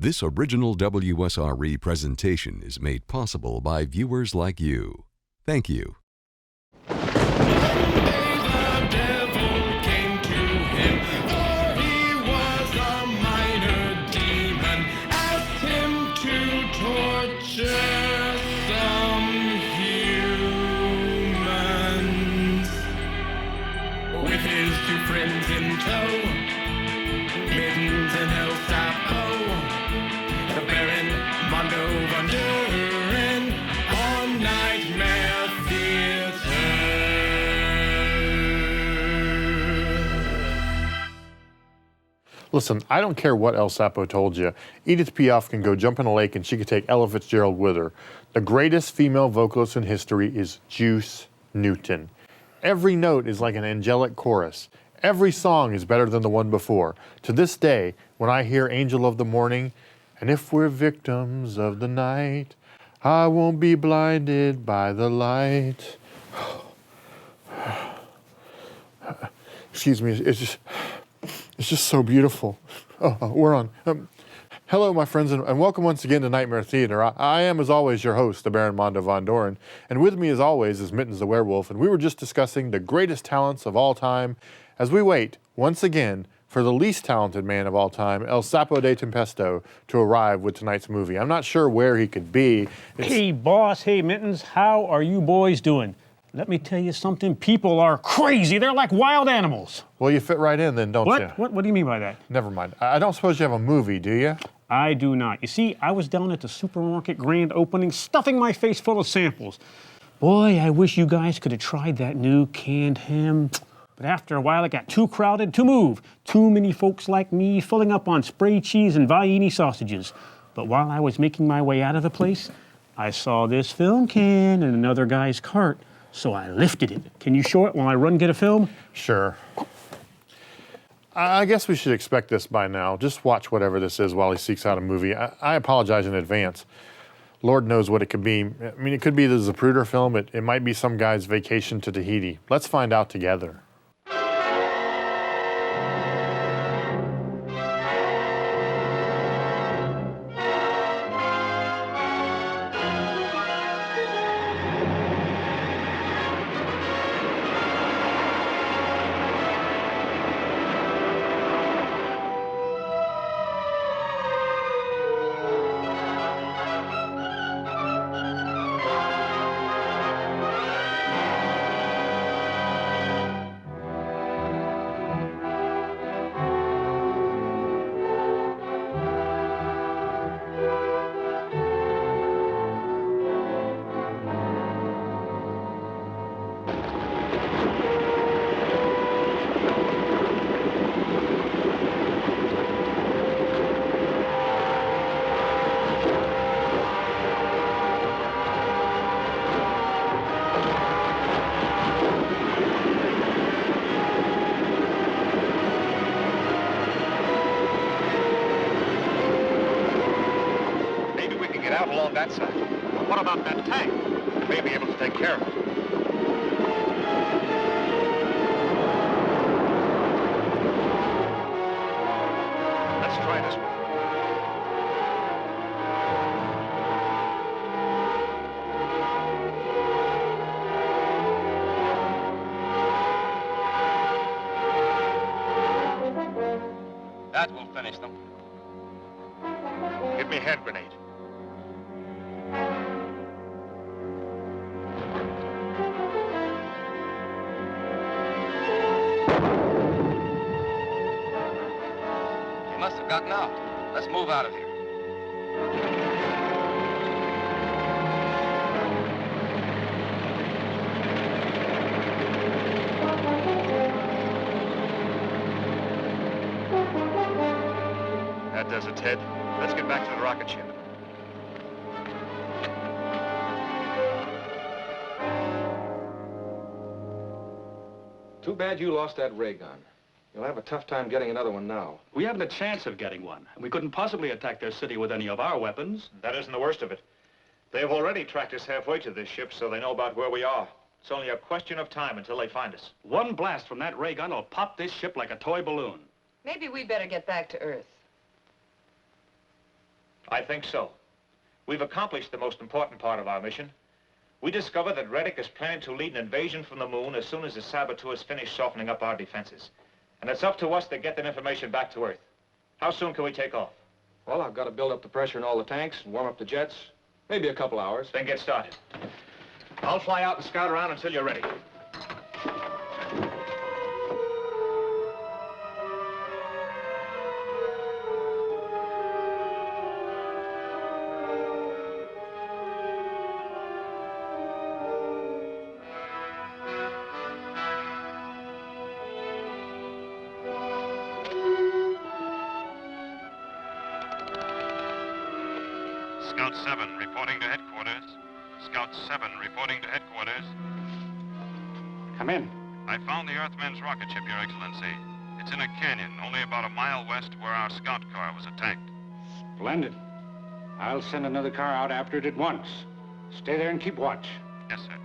This original WSRE presentation is made possible by viewers like you. Thank you. With his two friends in tow, Mittens and El Sapo, the Baron Mondo Van Duren on Nightmare Theater. Listen, I don't care what El Sapo told you. Edith Piaf can go jump in a lake and she could take Ella Fitzgerald with her. The greatest female vocalist in history is Juice Newton. Every note is like an angelic chorus. Every song is better than the one before. To this day, when I hear Angel of the Morning, and if we're victims of the night, I won't be blinded by the light. Excuse me, it's just so beautiful. Oh, we're on. Hello, my friends, and welcome once again to Nightmare Theater. I am, as always, your host, the Baron Mondo Von Doren, and with me, as always, is Mittens the Werewolf, and we were just discussing the greatest talents of all time as we wait, once again, for the least talented man of all time, El Sapo de Tempesto, to arrive with tonight's movie. I'm not sure where he could be. Hey, boss. Hey, Mittens. How are you boys doing? Let me tell you something. People are crazy. They're like wild animals. Well, you fit right in then, don't you? What do you mean by that? Never mind. I don't suppose you have a movie, do you? I do not. You see, I was down at the supermarket grand opening, stuffing my face full of samples. Boy, I wish you guys could have tried that new canned ham. But after a while, it got too crowded to move. Too many folks like me filling up on spray cheese and Vienna sausages. But while I was making my way out of the place, I saw this film can in another guy's cart. So I lifted it. Can you show it while I run get a film? Sure. I guess we should expect this by now. Just watch whatever this is while he seeks out a movie. I apologize in advance. Lord knows what it could be. I mean, it could be the Zapruder film. It might be some guy's vacation to Tahiti. Let's find out together. Out along that side. What about that tank? May be able to take care of it. Let's try this one. That will finish them. Give me a hand grenade. Must have gotten out. Let's move out of here. That does it, Ted. Let's get back to the rocket ship. Too bad you lost that ray gun. You'll have a tough time getting another one now. We haven't a chance of getting one. We couldn't possibly attack their city with any of our weapons. That isn't the worst of it. They've already tracked us halfway to this ship, so they know about where we are. It's only a question of time until they find us. One blast from that ray gun will pop this ship like a toy balloon. Maybe we better get back to Earth. I think so. We've accomplished the most important part of our mission. We discovered that Reddick is planning to lead an invasion from the moon as soon as the saboteurs finish softening up our defenses. And it's up to us to get that information back to Earth. How soon can we take off? Well, I've got to build up the pressure in all the tanks and warm up the jets. Maybe a couple hours. Then get started. I'll fly out and scout around until you're ready. Scout 7 reporting to headquarters. Scout 7 reporting to headquarters. Come in. I found the Earthman's rocket ship, Your Excellency. It's in a canyon, only about a mile west of where our scout car was attacked. Splendid. I'll send another car out after it at once. Stay there and keep watch. Yes, sir.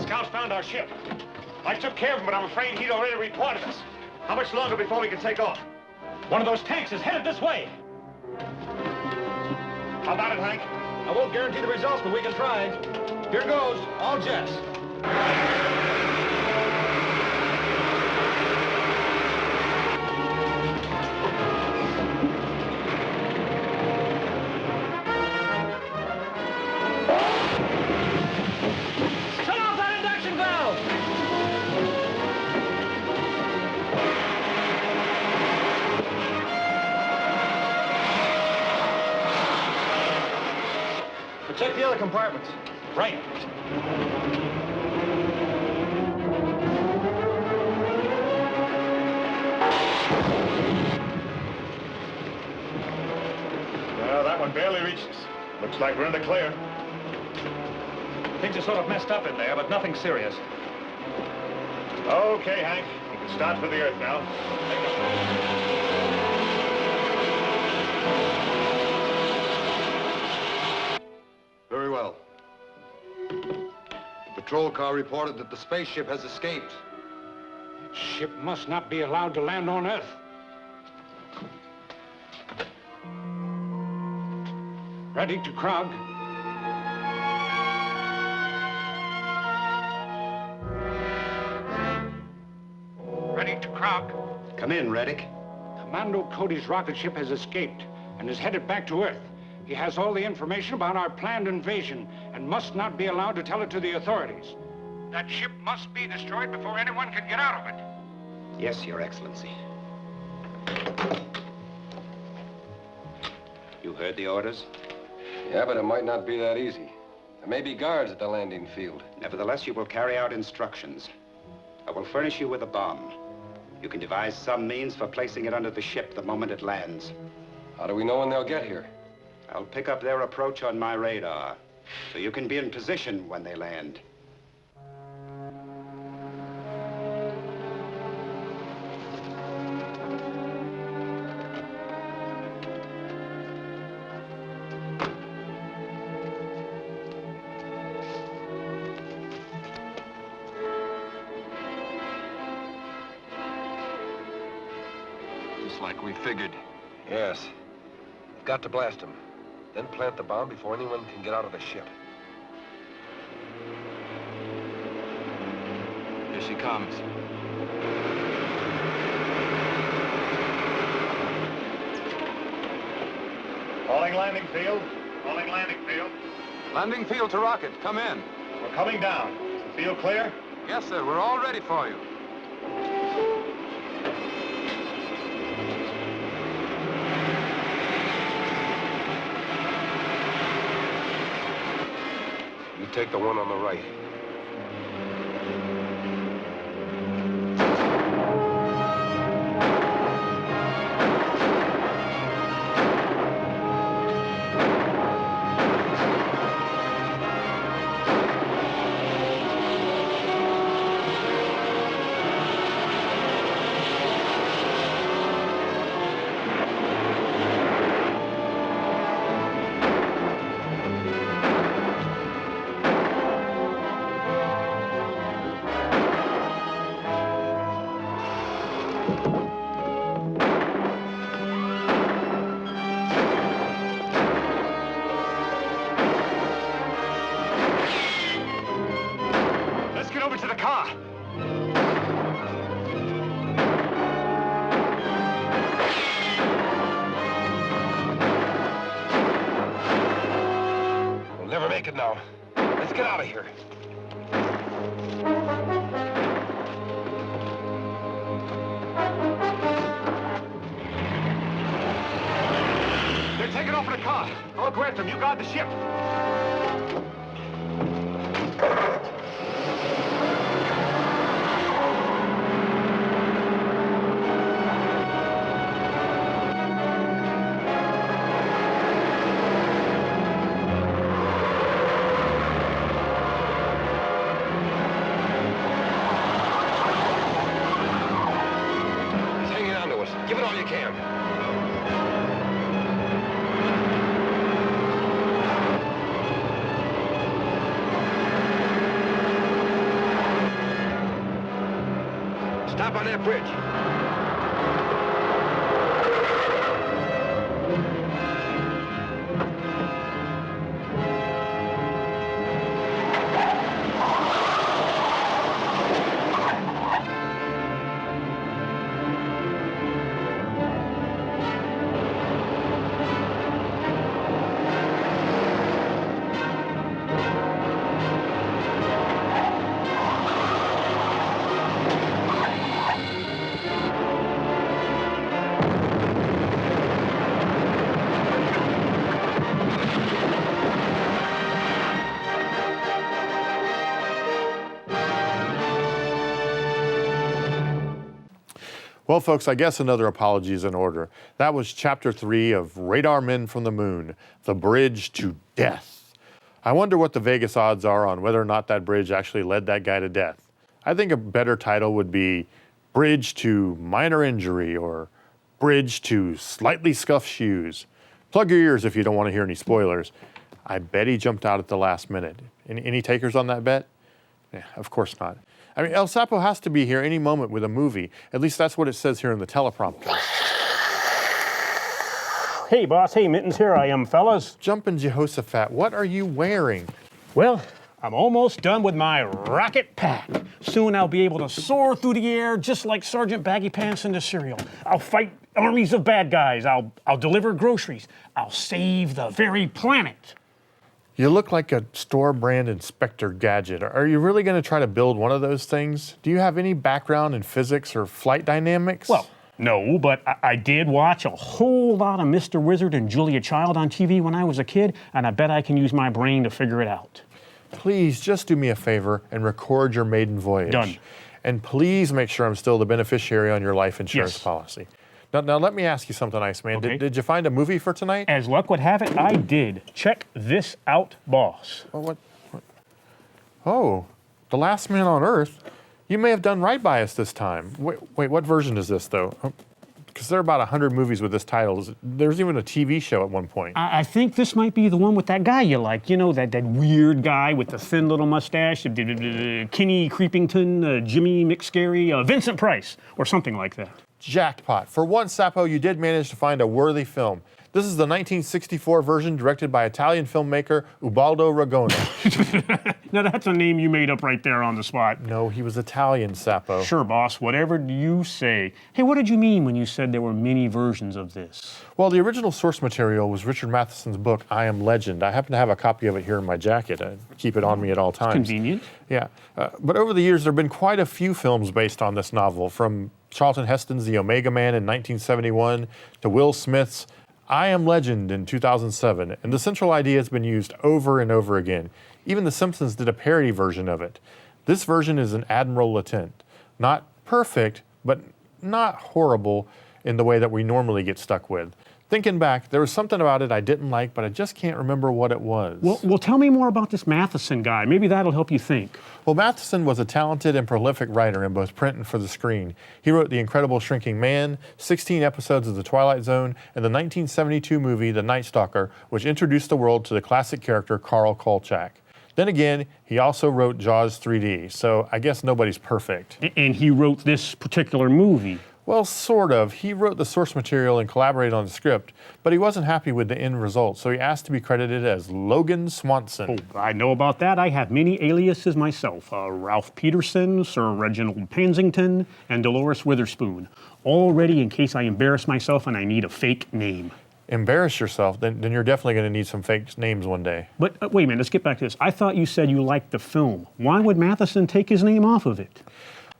Scouts found our ship. I took care of him, but I'm afraid he'd already reported us. How much longer before we can take off? One of those tanks is headed this way. How about it, Hank? I won't guarantee the results, but we can try. Here goes, all jets. Shut off that induction valve! Check the other compartments. Right. Well, that one barely reached us. Looks like we're in the clear. Things are sort of messed up in there, but nothing serious. Okay, Hank. You can start for the Earth now. Very well. The patrol car reported that the spaceship has escaped. Ship must not be allowed to land on Earth. Ready to Krog. Ready to Krog. Come in, Reddick. Commando Cody's rocket ship has escaped and is headed back to Earth. He has all the information about our planned invasion and must not be allowed to tell it to the authorities. That ship must be destroyed before anyone can get out of it. Yes, Your Excellency. You heard the orders? Yeah, but it might not be that easy. There may be guards at the landing field. Nevertheless, you will carry out instructions. I will furnish you with a bomb. You can devise some means for placing it under the ship the moment it lands. How do we know when they'll get here? I'll pick up their approach on my radar, so you can be in position when they land. Just like we figured. Yes. We've got to blast them. Then plant the bomb before anyone can get out of the ship. Here she comes. Calling landing field. Calling landing field. Landing field to rocket. Come in. We're coming down. Is the field clear? Yes, sir. We're all ready for you. You take the one on the right. Let's get over to the car. We'll never make it now. Let's get out of here. They're taking off in a car. I'll go after them. You guard the ship. He's hanging on to us. Give it all you can. Stop on that bridge. Well, folks, I guess another apology is in order. That was Chapter 3 of Radar Men from the Moon, The Bridge to Death. I wonder what the Vegas odds are on whether or not that bridge actually led that guy to death. I think a better title would be Bridge to Minor Injury or Bridge to Slightly Scuffed Shoes. Plug your ears if you don't want to hear any spoilers. I bet he jumped out at the last minute. Any takers on that bet? Yeah, of course not. I mean, El Sapo has to be here any moment with a movie. At least that's what it says here in the teleprompter. Hey, boss. Hey, Mittens, here I am, fellas. Jumpin' Jehoshaphat, what are you wearing? Well, I'm almost done with my rocket pack. Soon I'll be able to soar through the air just like Sergeant Baggy Pants in the cereal. I'll fight armies of bad guys. I'll deliver groceries. I'll save the very planet. You look like a store brand Inspector Gadget. Are you really going to try to build one of those things? Do you have any background in physics or flight dynamics? Well, no, but I did watch a whole lot of Mr. Wizard and Julia Child on TV when I was a kid, and I bet I can use my brain to figure it out. Please just do me a favor and record your maiden voyage. Done. And please make sure I'm still the beneficiary on your life insurance Yes. policy. Now let me ask you something, Iceman. Okay. Did you find a movie for tonight? As luck would have it, I did. Check this out, boss. Oh, what? Oh, The Last Man on Earth. You may have done right by us this time. Wait, what version is this, though? Because there are about 100 movies with this title. There's even a TV show at one point. I think this might be the one with that guy you like. You know, that weird guy with the thin little mustache, Kenny Creepington, Jimmy McScary, Vincent Price, or something like that. Jackpot. For once, Sapo, you did manage to find a worthy film. This is the 1964 version directed by Italian filmmaker Ubaldo Ragone. Now that's a name you made up right there on the spot. No, he was Italian, Sapo. Sure, boss, whatever you say. Hey, what did you mean when you said there were many versions of this? Well, the original source material was Richard Matheson's book, I Am Legend. I happen to have a copy of it here in my jacket. I keep it on me at all times. Convenient. Yeah. But over the years, there have been quite a few films based on this novel, from Charlton Heston's The Omega Man in 1971 to Will Smith's I Am Legend in 2007, and the central idea has been used over and over again. Even The Simpsons did a parody version of it. This version is an admirable attempt. Not perfect, but not horrible in the way that we normally get stuck with. Thinking back, there was something about it I didn't like, but I just can't remember what it was. Well, tell me more about this Matheson guy. Maybe that'll help you think. Well, Matheson was a talented and prolific writer in both print and for the screen. He wrote The Incredible Shrinking Man, 16 episodes of The Twilight Zone, and the 1972 movie The Night Stalker, which introduced the world to the classic character Carl Kolchak. Then again, he also wrote Jaws 3D, so I guess nobody's perfect. And he wrote this particular movie. Well, sort of. He wrote the source material and collaborated on the script, but he wasn't happy with the end result, so he asked to be credited as Logan Swanson. Oh, I know about that. I have many aliases myself. Ralph Peterson, Sir Reginald Pansington, and Dolores Witherspoon. All ready in case I embarrass myself and I need a fake name. Embarrass yourself? Then you're definitely going to need some fake names one day. But wait a minute, let's get back to this. I thought you said you liked the film. Why would Matheson take his name off of it?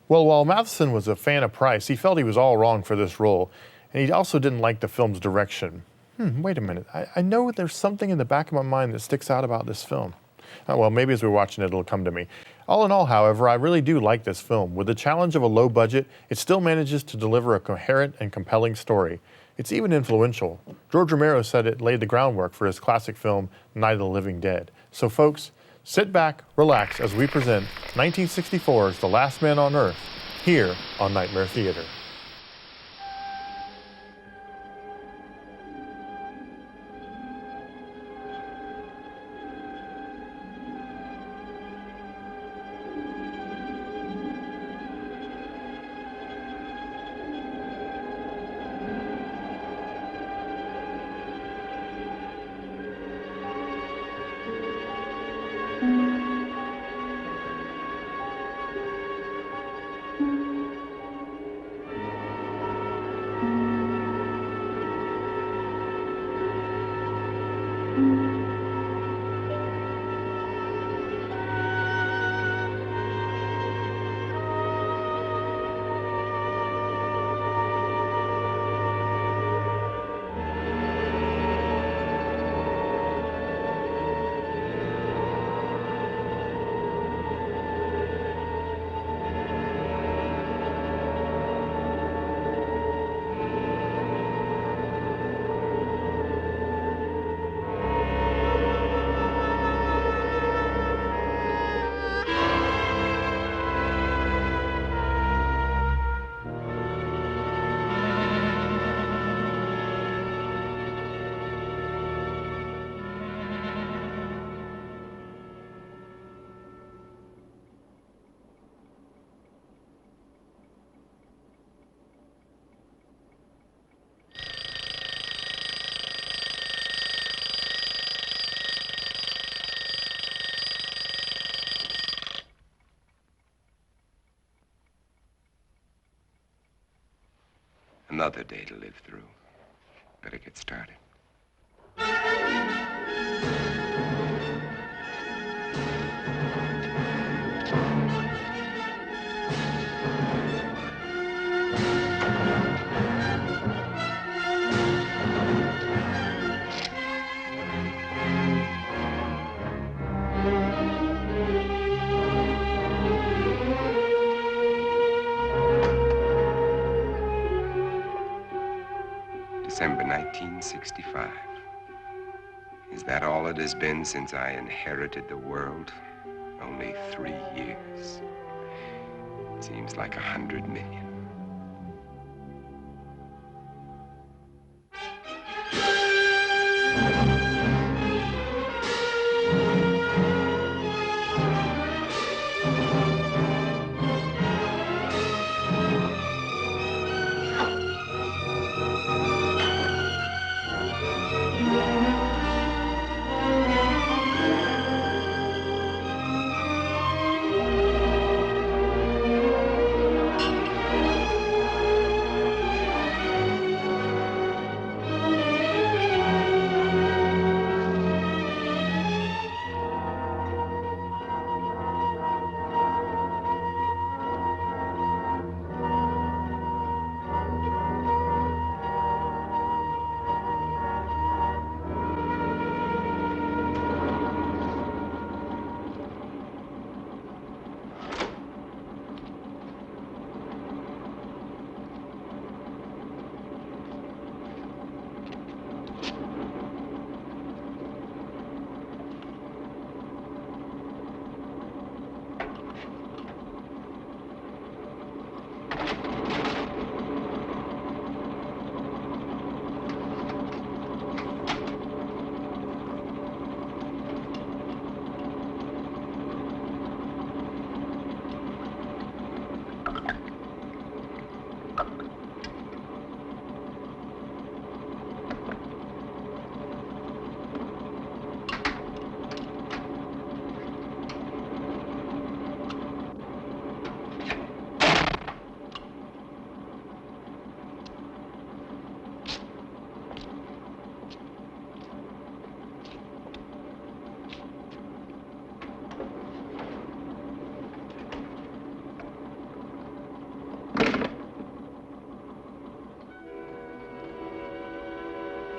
Well, while Matheson was a fan of Price, he felt he was all wrong for this role, and he also didn't like the film's direction. Wait a minute. I know there's something in the back of my mind that sticks out about this film. Well, maybe as we're watching it, it'll come to me. All in all, however, I really do like this film. With the challenge of a low budget, it still manages to deliver a coherent and compelling story. It's even influential. George Romero said it laid the groundwork for his classic film, Night of the Living Dead. So folks, sit back, relax as we present 1964's The Last Man on Earth, here on Nightmare Theater. Another day to live through. Better get started. December 1965. Is that all it has been since I inherited the world? Only 3 years. Seems like 100 million.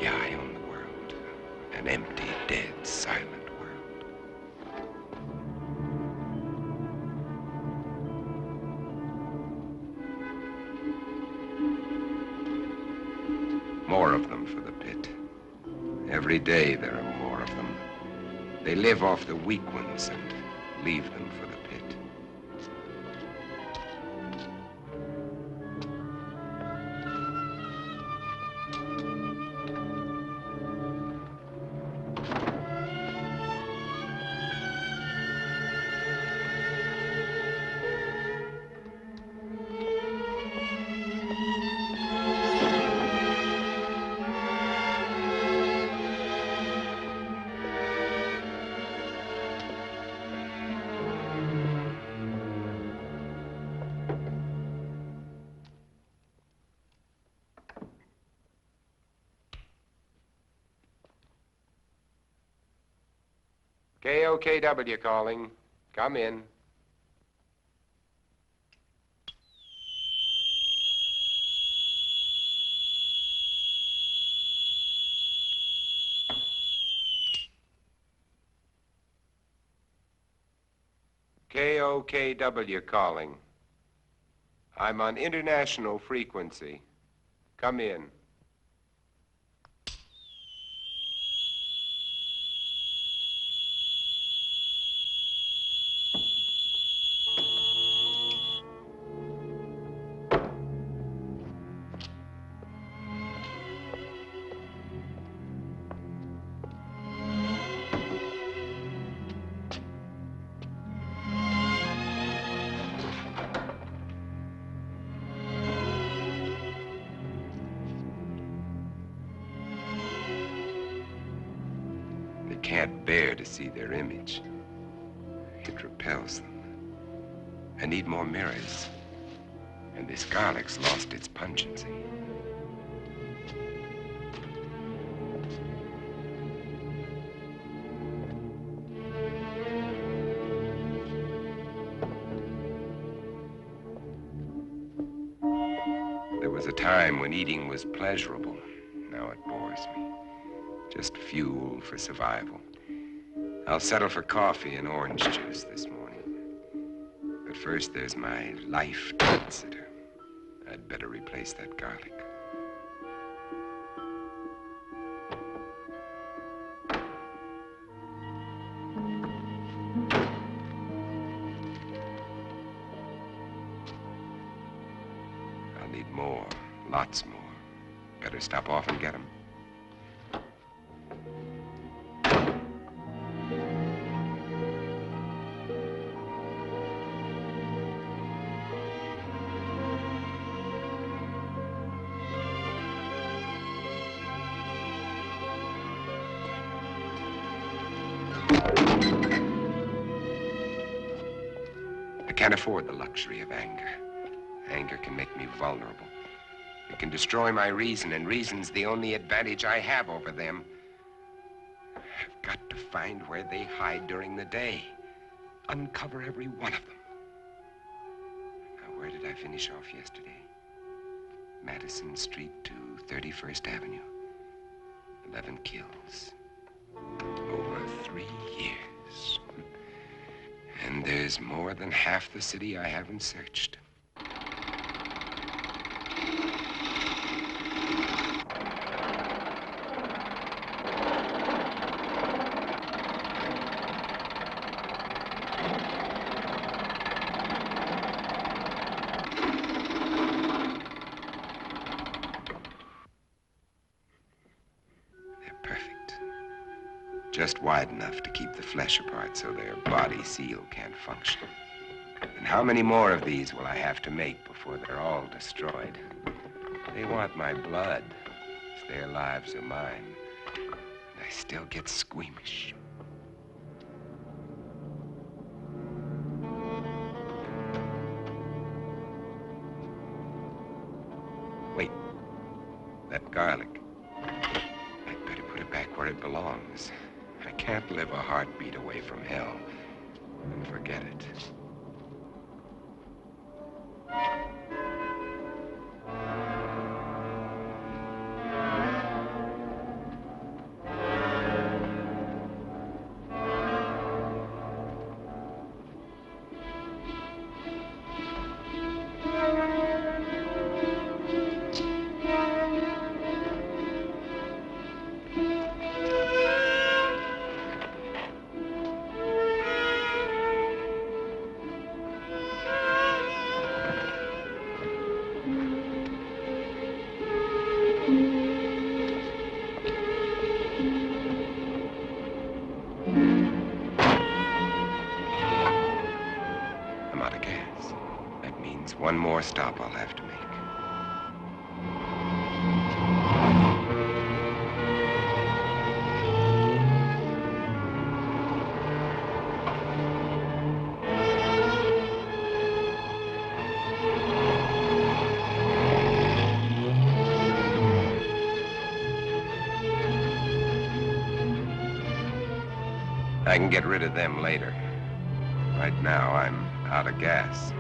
Yeah, I own the world. An empty, dead, silent world. More of them for the pit. Every day there are more of them. They live off the weak ones and leave them for the pit. KOKW calling. Come in. KOKW calling. I'm on international frequency. Come in. Can't bear to see their image. It repels them. I need more mirrors. And this garlic's lost its pungency. There was a time when eating was pleasurable. Now it bores me. Just fuel for survival. I'll settle for coffee and orange juice this morning. But first, there's my life tensitor. I'd better replace that garlic. I'll need more, lots more. Better stop off and get them. I can't afford the luxury of anger. Anger can make me vulnerable. It can destroy my reason, and reason's the only advantage I have over them. I've got to find where they hide during the day. Uncover every one of them. Now, where did I finish off yesterday? Madison Street to 31st Avenue. 11 kills. Over 3 years. And there's more than half the city I haven't searched. Just wide enough to keep the flesh apart so their body seal can't function. And how many more of these will I have to make before they're all destroyed? They want my blood. It's their lives or mine. And I still get squeamish. Wait. That garlic. I'd better put it back where it belongs. I can't live a heartbeat away from hell and forget it. one more stop I'll have to make. I can get rid of them later. Right now, I'm out of gas.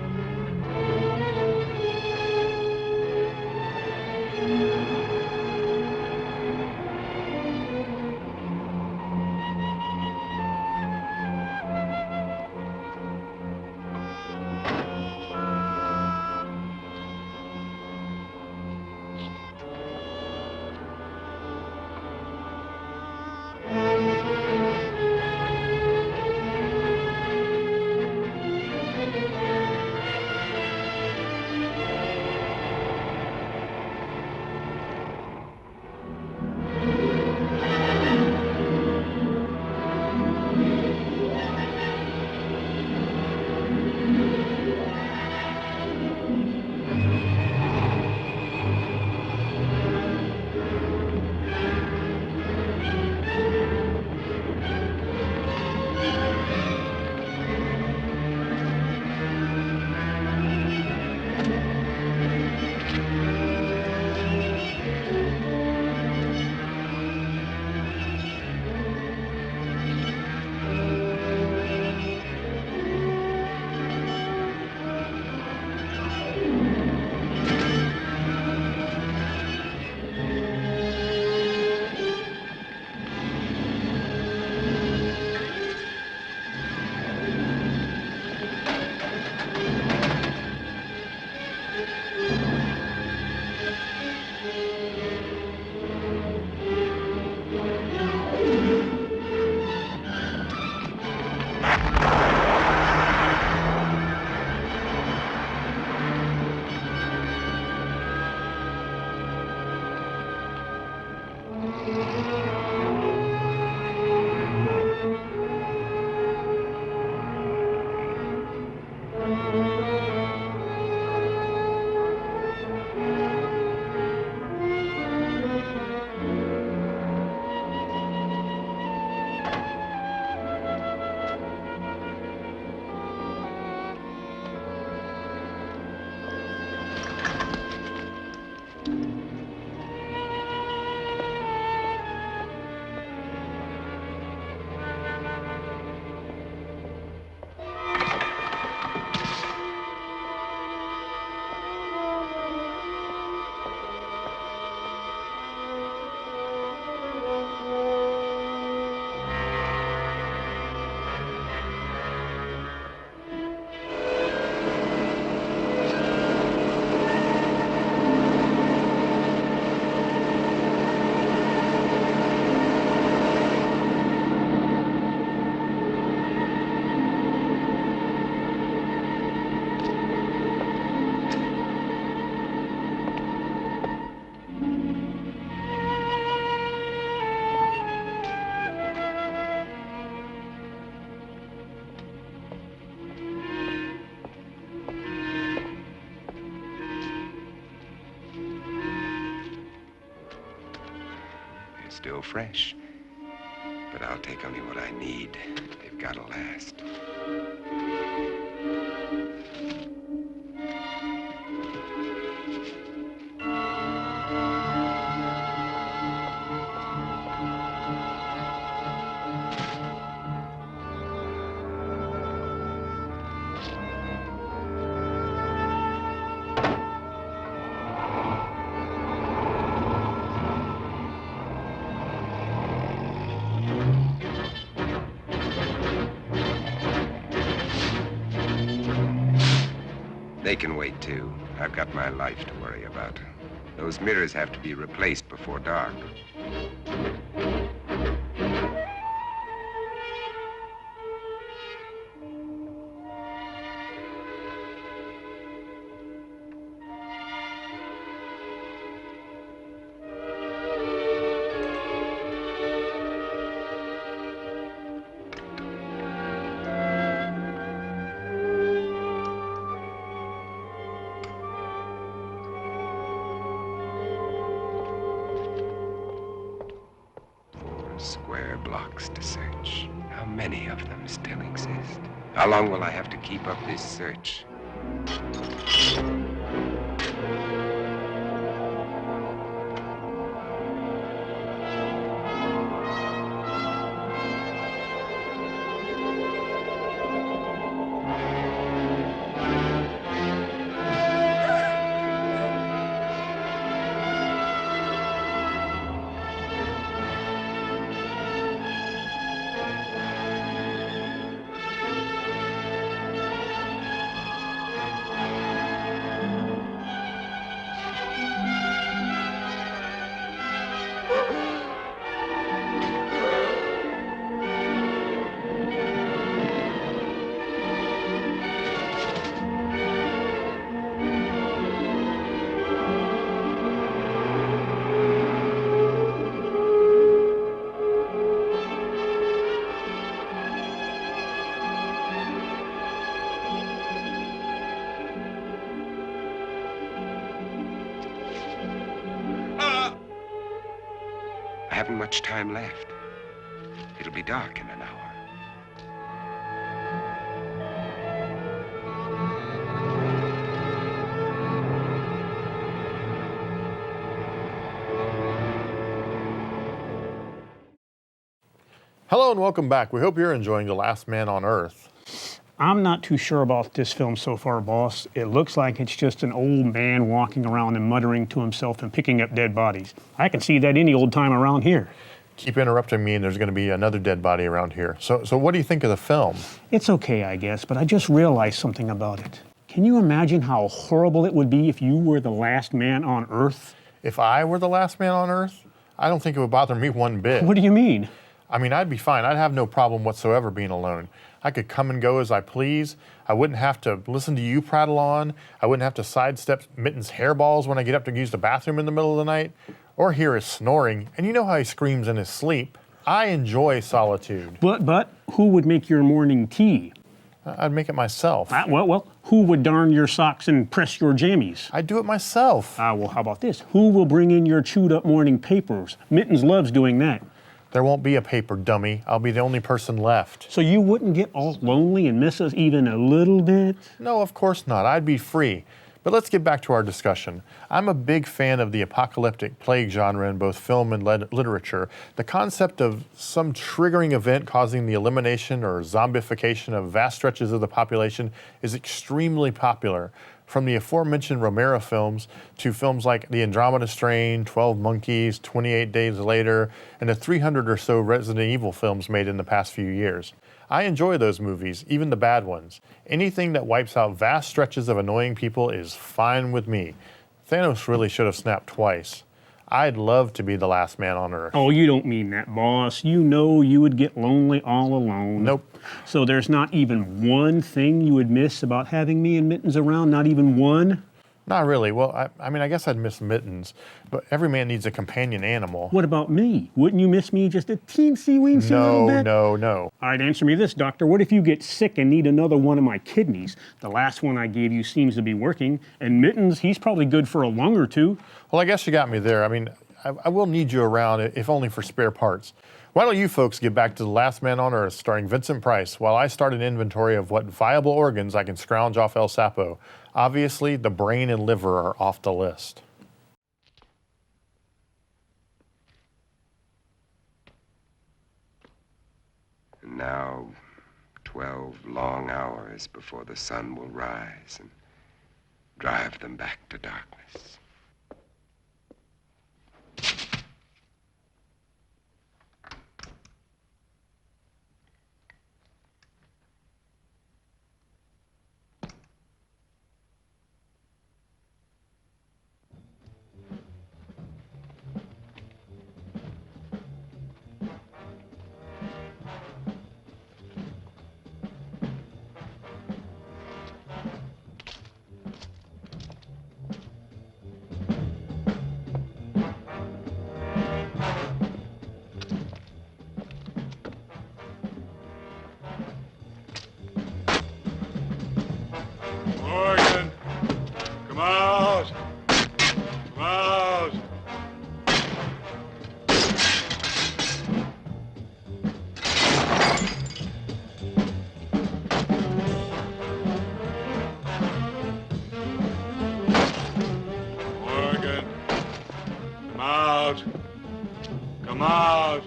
Still fresh. But I'll take only what I need. They've got to last. They can wait, too. I've got my life to worry about. Those mirrors have to be replaced before dark. square blocks to search. How many of them still exist? How long will I have to keep up this search? I haven't much time left. It'll be dark in an hour. Hello and welcome back. We hope you're enjoying The Last Man on Earth. I'm not too sure about this film so far, boss. It looks like it's just an old man walking around and muttering to himself and picking up dead bodies. I can see that any old time around here. Keep interrupting me and there's going to be another dead body around here. So what do you think of the film? It's okay, I guess, but I just realized something about it. Can you imagine how horrible it would be if you were the last man on Earth? If I were the last man on Earth, I don't think it would bother me one bit. What do you mean? I mean, I'd be fine. I'd have no problem whatsoever being alone. I could come and go as I please. I wouldn't have to listen to you prattle on. I wouldn't have to sidestep Mitten's hairballs when I get up to use the bathroom in the middle of the night, or hear his snoring. And you know how he screams in his sleep. I enjoy solitude. But who would make your morning tea? I'd make it myself. Well, who would darn your socks and press your jammies? I'd do it myself. Well, how about this? Who will bring in your chewed up morning papers? Mittens loves doing that. There won't be a paper, dummy. I'll be the only person left. So you wouldn't get all lonely and miss us even a little bit? No, of course not. I'd be free. But let's get back to our discussion. I'm a big fan of the apocalyptic plague genre in both film and literature. The concept of some triggering event causing the elimination or zombification of vast stretches of the population is extremely popular. From the aforementioned Romero films to films like The Andromeda Strain, 12 Monkeys, 28 Days Later, and the 300 or so Resident Evil films made in the past few years. I enjoy those movies, even the bad ones. Anything that wipes out vast stretches of annoying people is fine with me. Thanos really should have snapped twice. I'd love to be the last man on Earth. Oh, you don't mean that, boss. You know you would get lonely all alone. Nope. So there's not even one thing you would miss about having me and Mittens around? Not even one? Not really. Well, I mean, I guess I'd miss Mittens, but every man needs a companion animal. What about me? Wouldn't you miss me just a teensy-weensy little bit? No. All right, answer me this, doctor. What if you get sick and need another one of my kidneys? The last one I gave you seems to be working, and Mittens, he's probably good for a lung or two. Well, I guess you got me there. I mean, I will need you around, if only for spare parts. Why don't you folks get back to The Last Man on Earth, starring Vincent Price, while I start an inventory of what viable organs I can scrounge off El Sapo. Obviously, the brain and liver are off the list. And now, 12 long hours before the sun will rise and drive them back to darkness. Come out.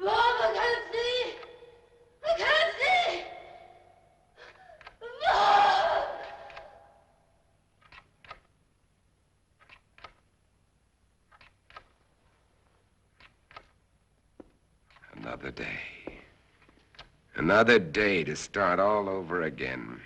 Mom, I can't see! I can't see! Mom! Another day. Another day to start all over again.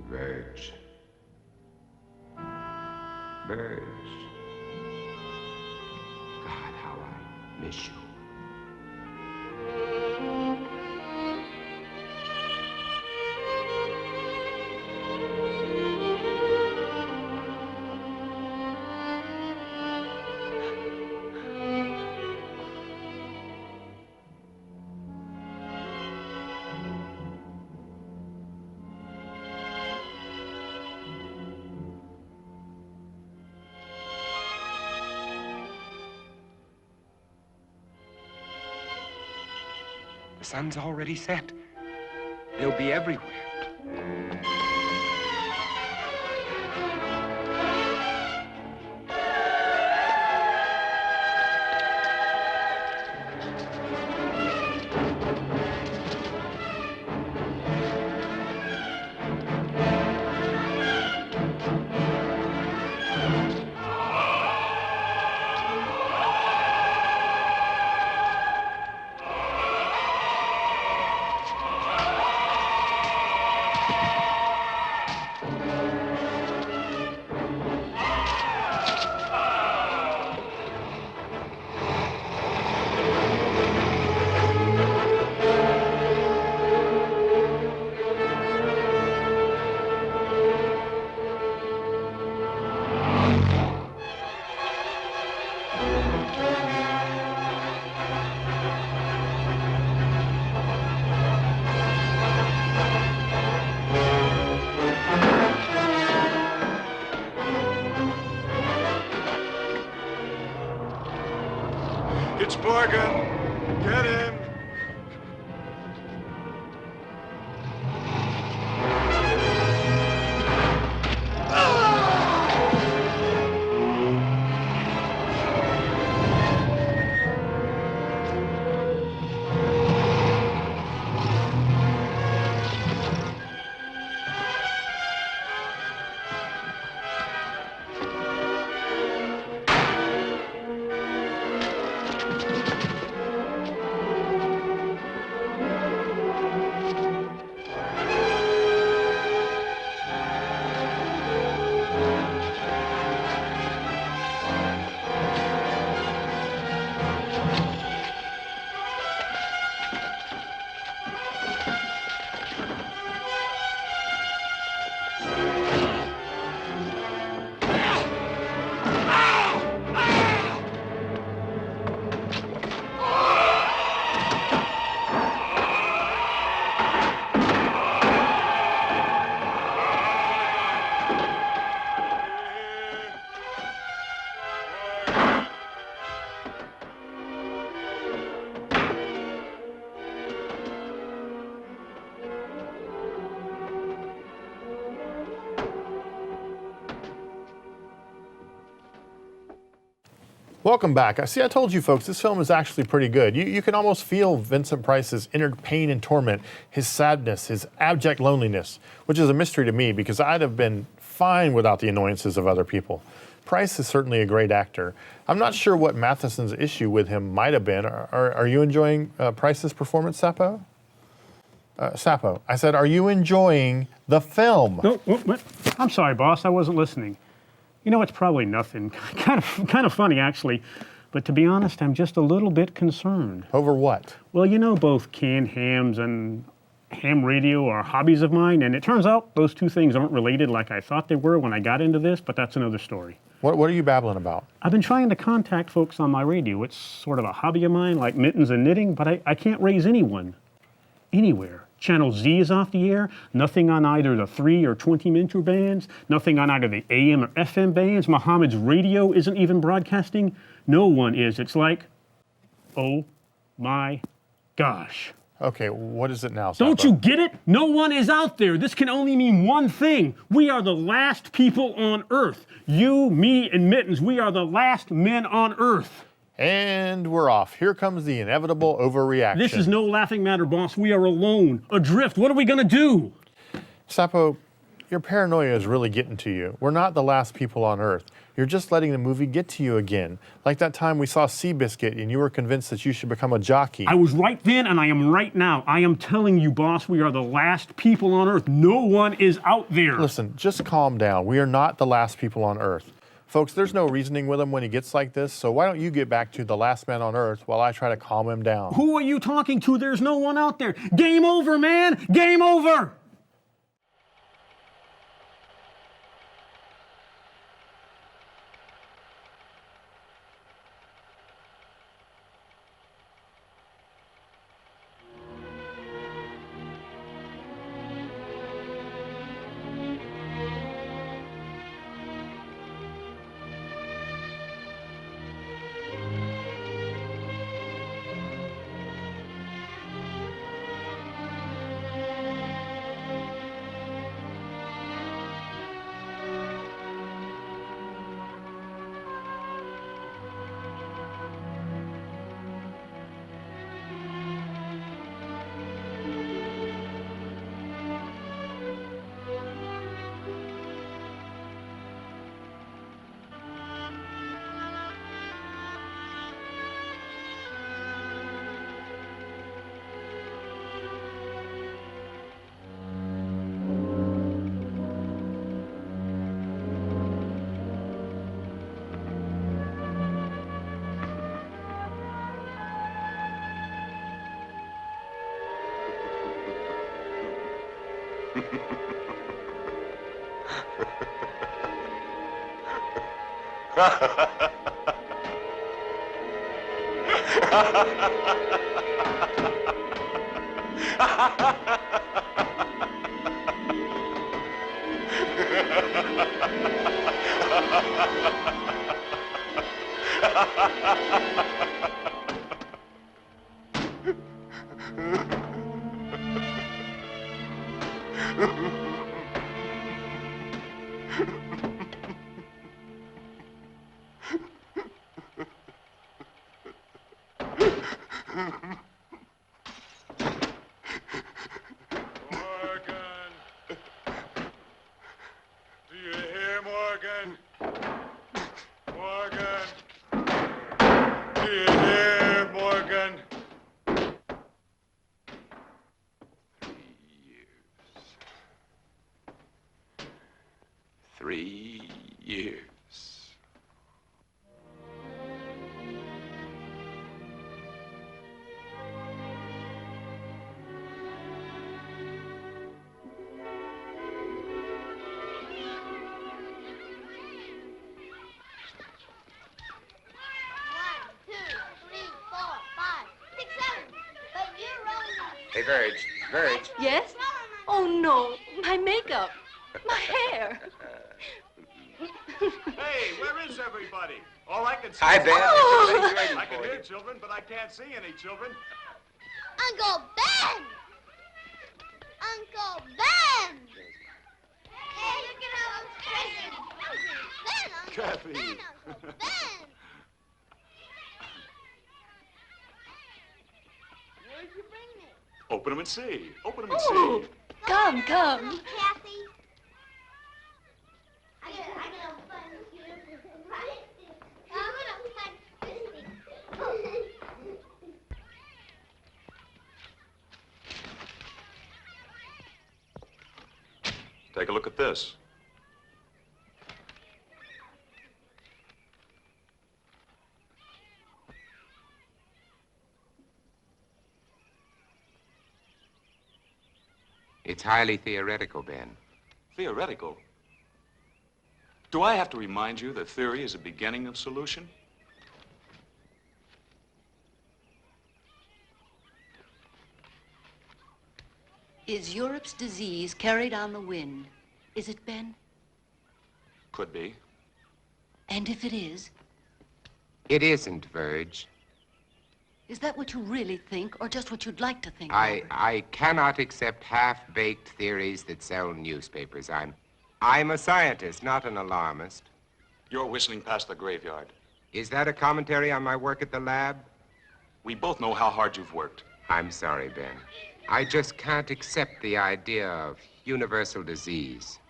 Birds. Birds. God, how I miss you. The sun's already set. They'll be everywhere. Spitzbergen! Get him! Welcome back. See, I told you folks, this film is actually pretty good. You can almost feel Vincent Price's inner pain and torment, his sadness, his abject loneliness, which is a mystery to me because I'd have been fine without the annoyances of other people. Price is certainly a great actor. I'm not sure what Matheson's issue with him might have been. Are you enjoying Price's performance, Sapo? Sapo, I said, are you enjoying the film? No, what? I'm sorry, boss, I wasn't listening. You know, it's probably nothing. Kind of funny, actually. But to be honest, I'm just a little bit concerned. Over what? Well, you know, both canned hams and ham radio are hobbies of mine, and it turns out those two things aren't related like I thought they were when I got into this, but that's another story. What are you babbling about? I've been trying to contact folks on my radio. It's sort of a hobby of mine, like mittens and knitting, but I can't raise anyone anywhere. Channel Z is off the air, nothing on either the 3 or 20-meter bands, nothing on either the AM or FM bands. Muhammad's radio isn't even broadcasting. No one is. It's like, oh my gosh. Okay, what is it now, Sapo? Don't you get it? No one is out there. This can only mean one thing. We are the last people on Earth. You, me, and Mittens, we are the last men on Earth. And we're off. Here comes the inevitable overreaction. This is no laughing matter, boss. We are alone, adrift. What are we going to do? Sapo, your paranoia is really getting to you. We're not the last people on Earth. You're just letting the movie get to you again. Like that time we saw Seabiscuit and you were convinced that you should become a jockey. I was right then and I am right now. I am telling you, boss, we are the last people on Earth. No one is out there. Listen, just calm down. We are not the last people on Earth. Folks, there's no reasoning with him when he gets like this, so why don't you get back to the last man on Earth while I try to calm him down? Who are you talking to? There's no one out there. Game over, man! Game over! Morgan! Do you hear, Morgan? 3 years. Hey, Verge. Yes? Oh, no. My makeup. My hair. Hey, where is everybody? All I can see Hi, is... Ben. Oh. I can hear children, but I can't see any children. Uncle Ben! Uncle Ben! Hey, look at how it's crazy. Ben, Uncle Kathy. Ben, Uncle Ben! Where'd you bring me? Open them and see. Open them and Oh, see. come. Kathy. I'm gonna find you. Right? I'm gonna find you. Take a look at this. It's highly theoretical, Ben. Theoretical? Do I have to remind you that theory is a beginning of solution? Is Europe's disease carried on the wind? Is it, Ben? Could be. And if it is, It isn't, Verge. is that what you really think, or just what you'd like to think, I Robert? cannot accept half-baked theories that sell newspapers. I'm a scientist, not an alarmist. You're whistling past the graveyard. Is that a commentary on my work at the lab? We both know how hard you've worked. I'm sorry, Ben. I just can't accept the idea of universal disease.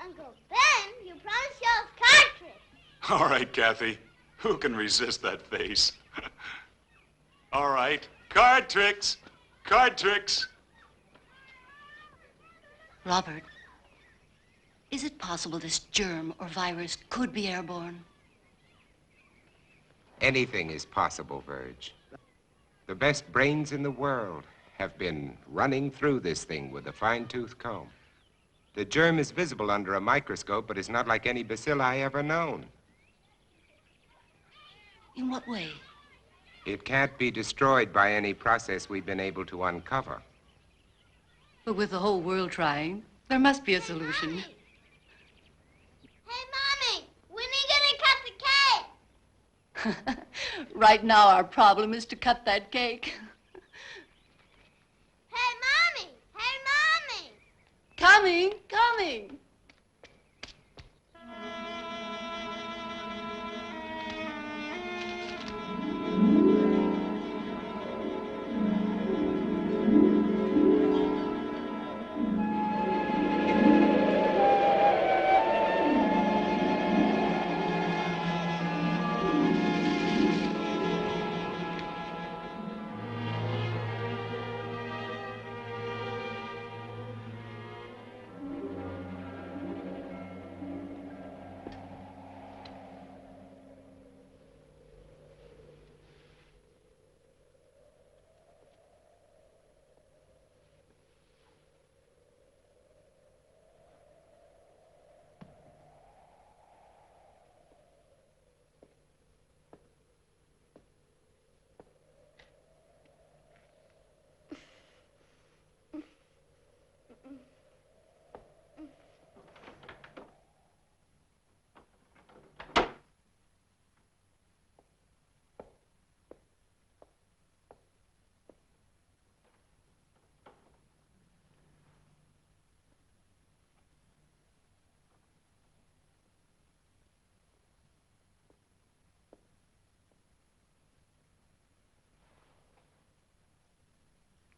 Uncle Ben, you promised you us card tricks. All right, Kathy. Who can resist that face? All right. Card tricks. Card tricks. Robert, is it possible this germ or virus could be airborne? Anything is possible, Verge. The best brains in the world have been running through this thing with a fine-tooth comb. The germ is visible under a microscope, but it's not like any bacilli ever known. In what way? It can't be destroyed by any process we've been able to uncover. But with the whole world trying, there must be a solution. Hey, Mommy, when are you gonna cut the cake? Right now, our problem is to cut that cake. Hey, Mommy! Hey, Mommy! Coming.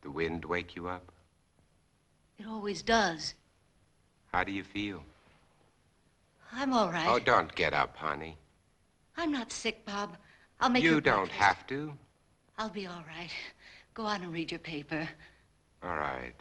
The wind wake you up? It always does. How do you feel? I'm all right. Oh, don't get up, honey. I'm not sick, Bob. I'll make You don't breakfast. have to. I'll be all right. Go on and read your paper. All right.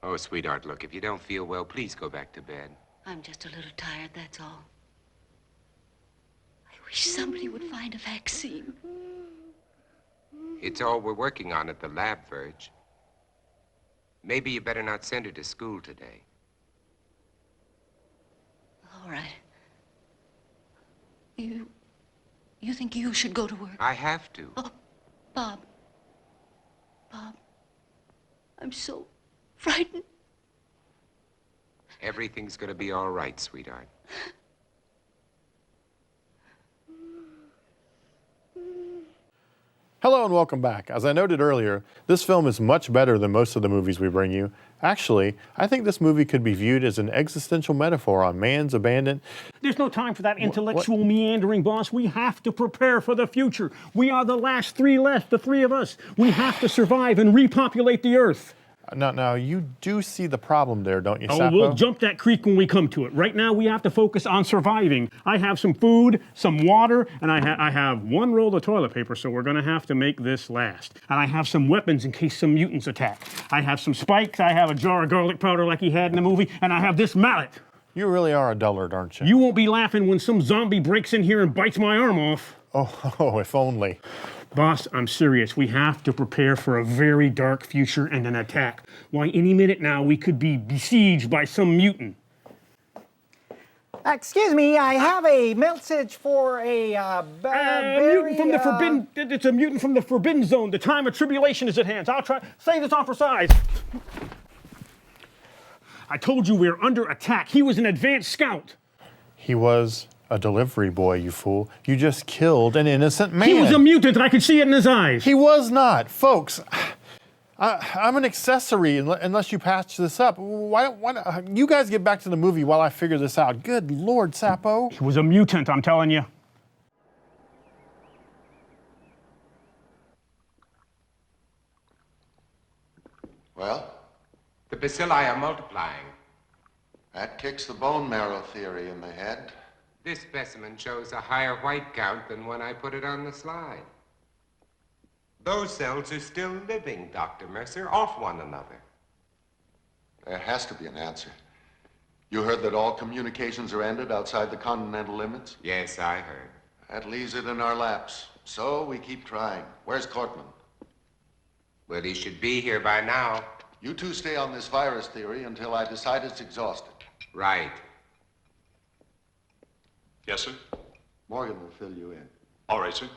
Oh, sweetheart, look, if you don't feel well, please go back to bed. I'm just a little tired, that's all. I wish somebody would find a vaccine. It's all we're working on at the lab, Virg. Maybe you better not send her to school today. All right. You think you should go to work? I have to. Oh, Bob. Bob. I'm so frightened. Everything's gonna be all right, sweetheart. Hello and welcome back. As I noted earlier, this film is much better than most of the movies we bring you. Actually, I think this movie could be viewed as an existential metaphor on man's abandoned... There's no time for that intellectual meandering, boss. We have to prepare for the future. We are the last three left, the three of us. We have to survive and repopulate the Earth. Now, you do see the problem there, don't you, Oh, Sapo? we'll jump that creek when we come to it. Right now, we have to focus on surviving. I have some food, some water, and I have one roll of toilet paper, so we're going to have to make this last. And I have some weapons in case some mutants attack. I have some spikes, I have a jar of garlic powder like he had in the movie, and I have this mallet. You really are a dullard, aren't you? You won't be laughing when some zombie breaks in here and bites my arm off. Oh, if only. Boss, I'm serious. We have to prepare for a very dark future and an attack. Why, any minute now, we could be besieged by some mutant. Excuse me, I have a message for a mutant from the forbidden. It's a mutant from the forbidden zone. The time of tribulation is at hand. I'll try. Say this on for size. I told you we're under attack. He was an advanced scout. He was a delivery boy, you fool. You just killed an innocent man. He was a mutant, and I could see it in his eyes. He was not. Folks, I'm an accessory unless you patch this up. Why don't you guys get back to the movie while I figure this out? Good Lord, Sapo. He was a mutant, I'm telling you. Well? The bacilli are multiplying. That kicks the bone marrow theory in the head. This specimen shows a higher white count than when I put it on the slide. Those cells are still living, Dr. Mercer, off one another. There has to be an answer. You heard that all communications are ended outside the continental limits? Yes, I heard. That leaves it in our laps. So we keep trying. Where's Cortman? Well, he should be here by now. You two stay on this virus theory until I decide it's exhausted. Right. Yes, sir? Morgan will fill you in. All right, sir.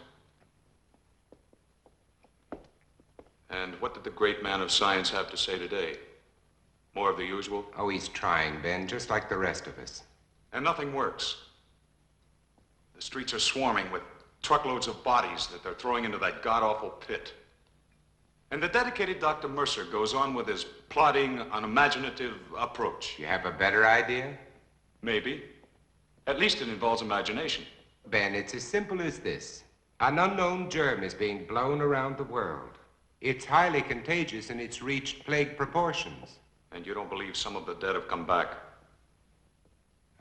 And what did the great man of science have to say today? More of the usual? Oh, he's trying, Ben, just like the rest of us. And nothing works. The streets are swarming with truckloads of bodies that they're throwing into that god-awful pit. And the dedicated Dr. Mercer goes on with his plodding, unimaginative approach. You have a better idea? Maybe. At least it involves imagination. Ben, it's as simple as this. An unknown germ is being blown around the world. It's highly contagious and it's reached plague proportions. And you don't believe some of the dead have come back?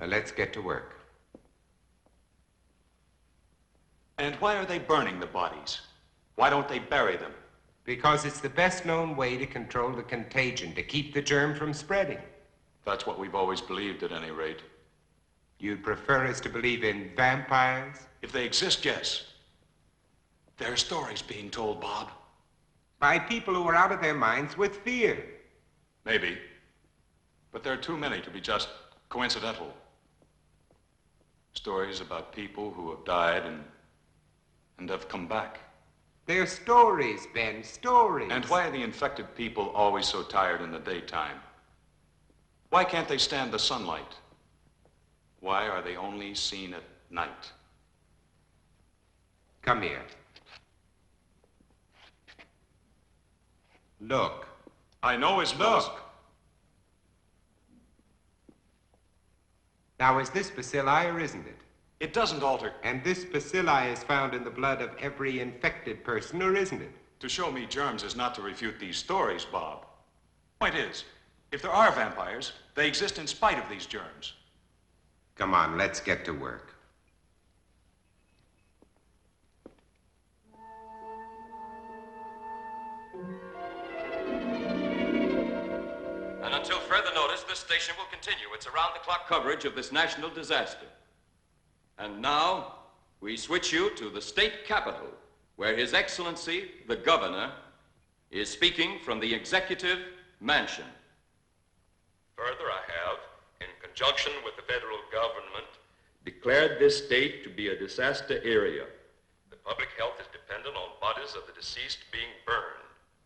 Let's get to work. And why are they burning the bodies? Why don't they bury them? Because it's the best known way to control the contagion, to keep the germ from spreading. That's what we've always believed, at any rate. You'd prefer us to believe in vampires? If they exist, yes. There are stories being told, Bob. By people who are out of their minds with fear. Maybe. But there are too many to be just coincidental. Stories about people who have died and have come back. They're stories, Ben, stories. And why are the infected people always so tired in the daytime? Why can't they stand the sunlight? Why are they only seen at night? Come here. Look. I know his nose. Look. Now, is this bacilli or isn't it? It doesn't alter. And this bacilli is found in the blood of every infected person, or isn't it? To show me germs is not to refute these stories, Bob. Point is, if there are vampires, they exist in spite of these germs. Come on, let's get to work. And until further notice, this station will continue its around-the-clock coverage of this national disaster. And now, we switch you to the state capitol, where His Excellency, the Governor, is speaking from the Executive Mansion. Further, I have, in conjunction with the federal government, declared this state to be a disaster area. The public health is dependent on bodies of the deceased being burned.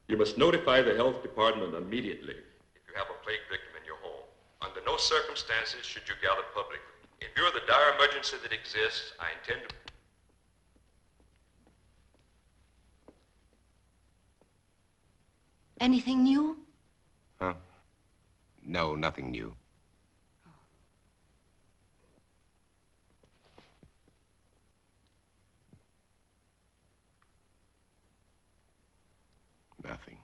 You must notify the health department immediately if you have a plague victim in your home. Under no circumstances should you gather publicly. In view of the dire emergency that exists, I intend to... Anything new? Huh? No, nothing new. Nothing.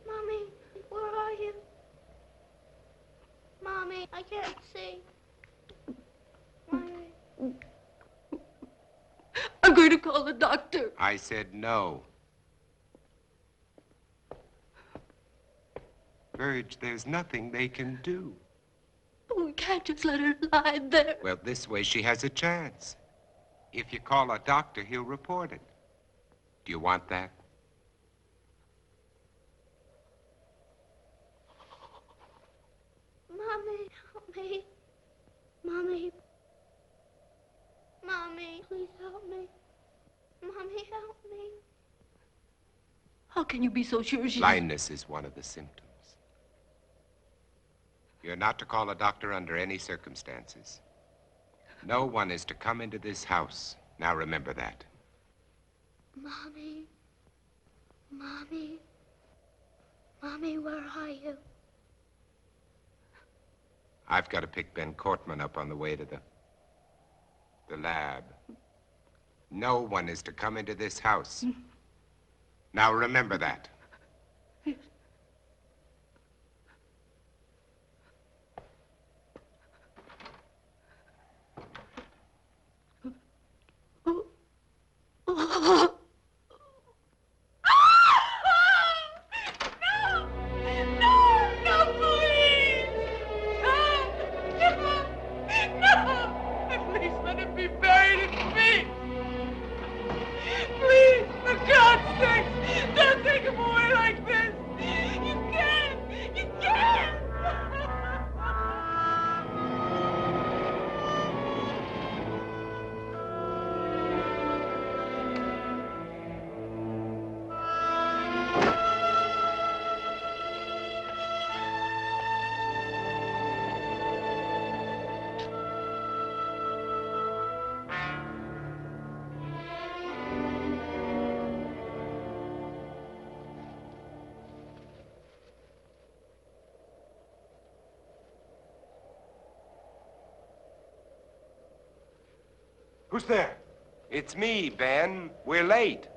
Mommy, where are you? Mommy, I can't see. Mommy. I'm going to call the doctor. I said no. Virg, there's nothing they can do. But we can't just let her lie there. Well, this way she has a chance. If you call a doctor, he'll report it. Do you want that? Mommy, help me. Mommy. Mommy, please help me. Mommy, help me. How can you be so sure she's... Blindness is one of the symptoms. You're not to call a doctor under any circumstances. No one is to come into this house. Now remember that. Mommy. Mommy. Mommy, where are you? I've got to pick Ben Cortman up on the way to the lab. No one is to come into this house. Now remember that. Who's there? It's me, Ben. We're late.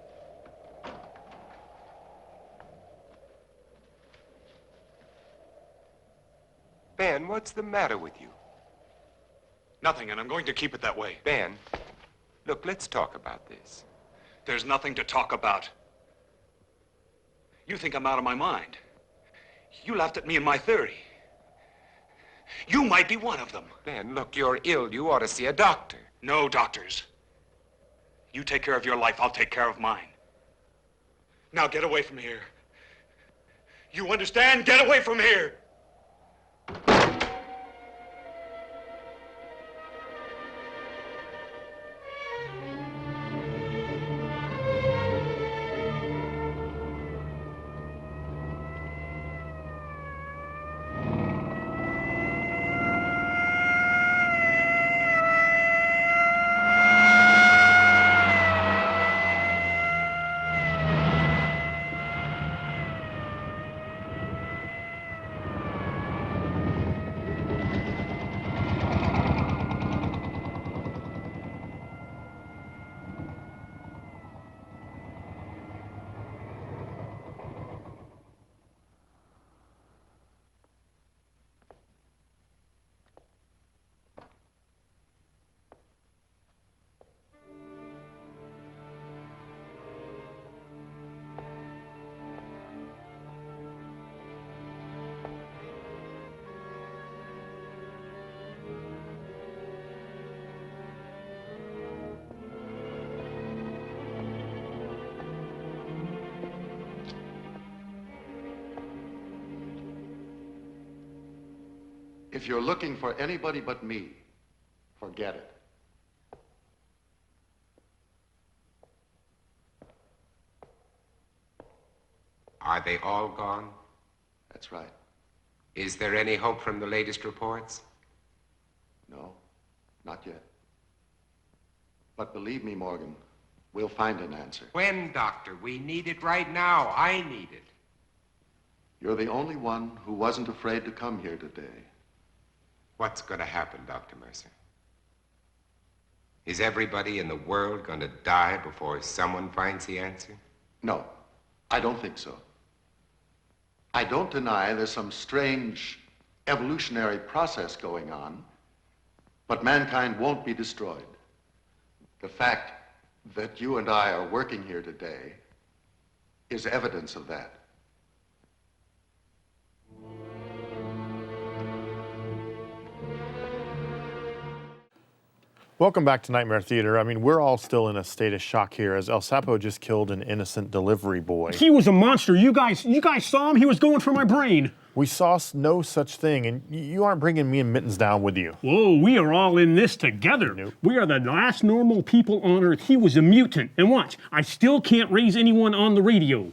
Ben, what's the matter with you? Nothing, and I'm going to keep it that way. Ben, look, let's talk about this. There's nothing to talk about. You think I'm out of my mind. You laughed at me and my theory. You might be one of them. Ben, look, you're ill. You ought to see a doctor. No doctors. You take care of your life, I'll take care of mine. Now get away from here. You understand? Get away from here! If you're looking for anybody but me, forget it. Are they all gone? That's right. Is there any hope from the latest reports? No, not yet. But believe me, Morgan, we'll find an answer. When, Doctor? We need it right now. I need it. You're the only one who wasn't afraid to come here today. What's going to happen, Dr. Mercer? Is everybody in the world going to die before someone finds the answer? No, I don't think so. I don't deny there's some strange evolutionary process going on, but mankind won't be destroyed. The fact that you and I are working here today is evidence of that. Welcome back to Nightmare Theater. I mean, we're all still in a state of shock here as El Sapo just killed an innocent delivery boy. He was a monster. You guys saw him? He was going for my brain. We saw no such thing, and you aren't bringing me and Mittens down with you. Whoa, we are all in this together. Nope. We are the last normal people on Earth. He was a mutant. And watch, I still can't raise anyone on the radio.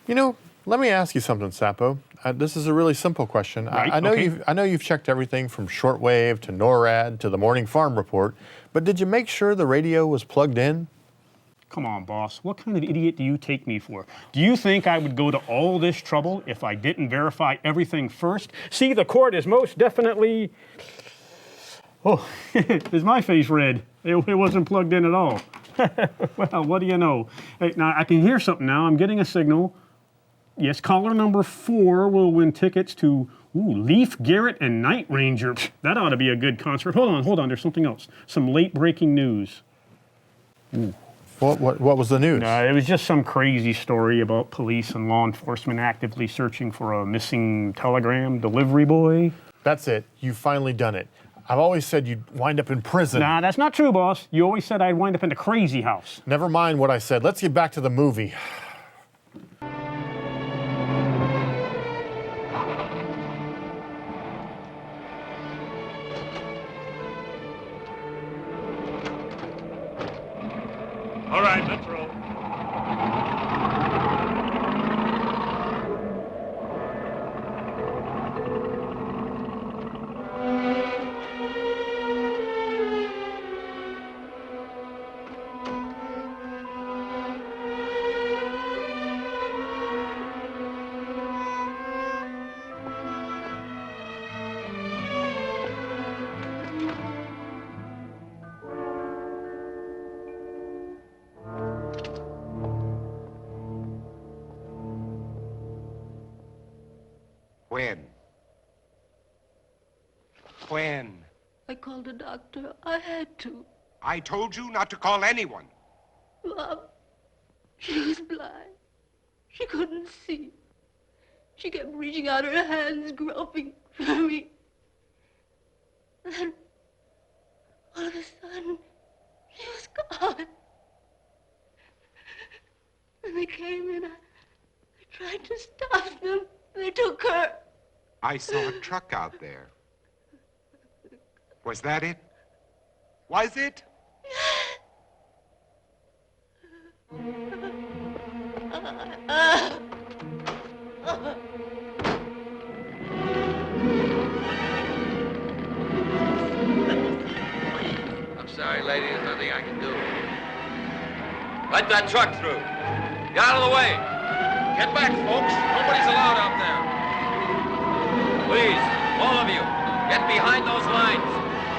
You know, let me ask you something, Sapo. This is a really simple question. Right, I know okay. you've checked everything from shortwave to NORAD to the morning farm report, but did you make sure the radio was plugged in? Come on, boss. What kind of idiot do you take me for? Do you think I would go to all this trouble if I didn't verify everything first? See, the cord is most definitely... Oh, is my face red? It wasn't plugged in at all. Well, what do you know? Hey, now, I can hear something now. I'm getting a signal. Yes, caller number 4 will win tickets to Leaf, Garrett, and Night Ranger. That ought to be a good concert. Hold on. There's something else. Some late-breaking news. Ooh. What was the news? It was just some crazy story about police and law enforcement actively searching for a missing telegram delivery boy. That's it. You've finally done it. I've always said you'd wind up in prison. Nah, that's not true, boss. You always said I'd wind up in the crazy house. Never mind what I said. Let's get back to the movie. All right, let's roll. When? I called a doctor. I had to. I told you not to call anyone. Mom, she was blind. She couldn't see. She kept reaching out her hands, groping for me. And then, all of a sudden, she was gone. When they came in, I tried to stop them. They took her. I saw a truck out there. Was that it? Was it? I'm sorry, lady. There's nothing I can do. Let that truck through. Get out of the way. Get back, folks. Nobody's allowed out there. Please, all of you, get behind those lines.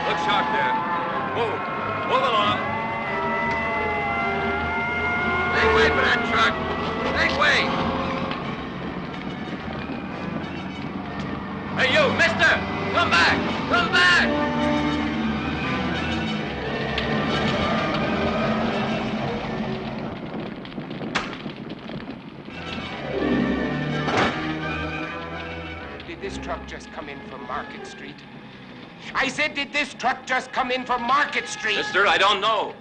Look sharp there. Move. Move along. Make way for that truck. Make way. Hey, you, mister! Come back! Come back! Did this truck just come in from Market Street? I said, did this truck just come in from Market Street? Mister, I don't know.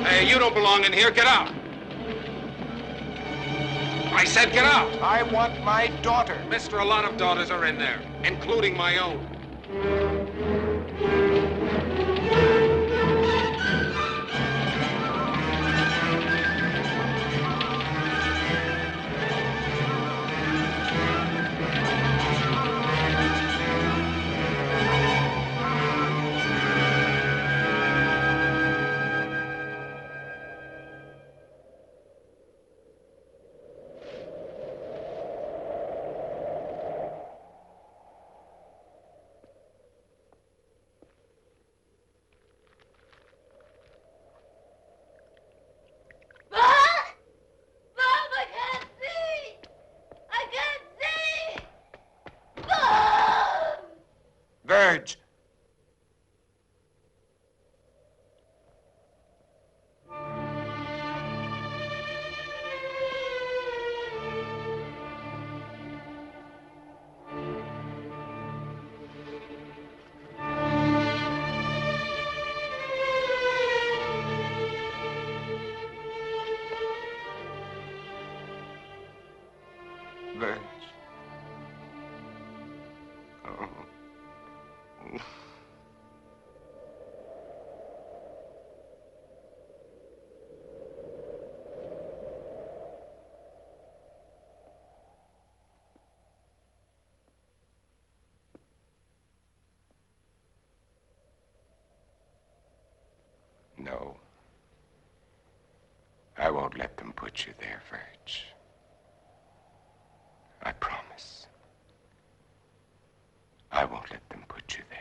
Hey, you don't belong in here. Get out. I said get out. I want my daughter. Mister, a lot of daughters are in there, including my own. Verge. Verge. Oh. No. I won't let them put you there, Verge. I promise. I won't let them put you there.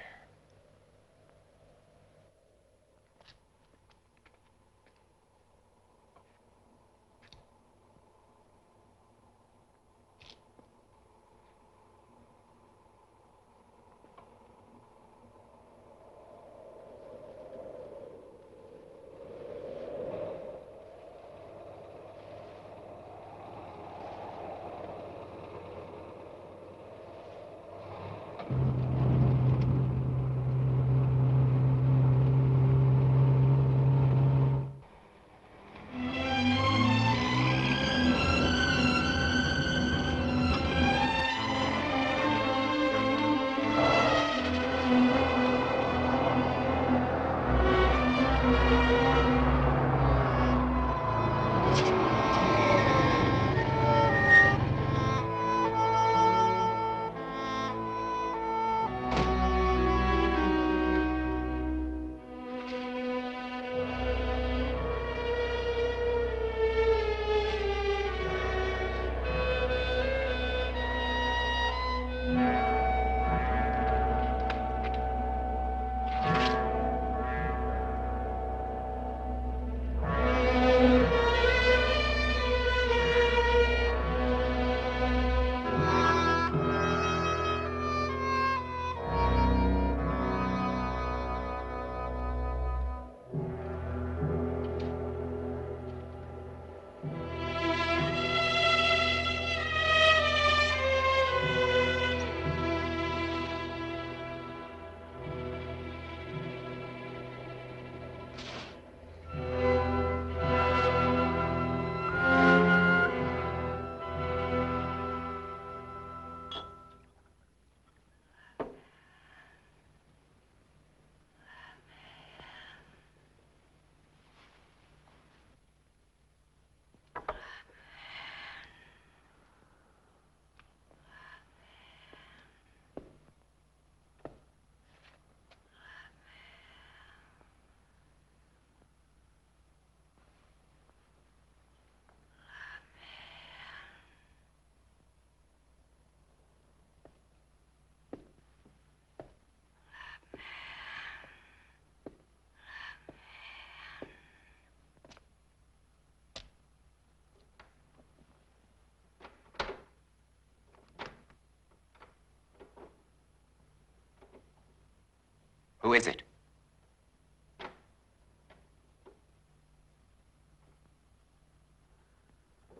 Who is it?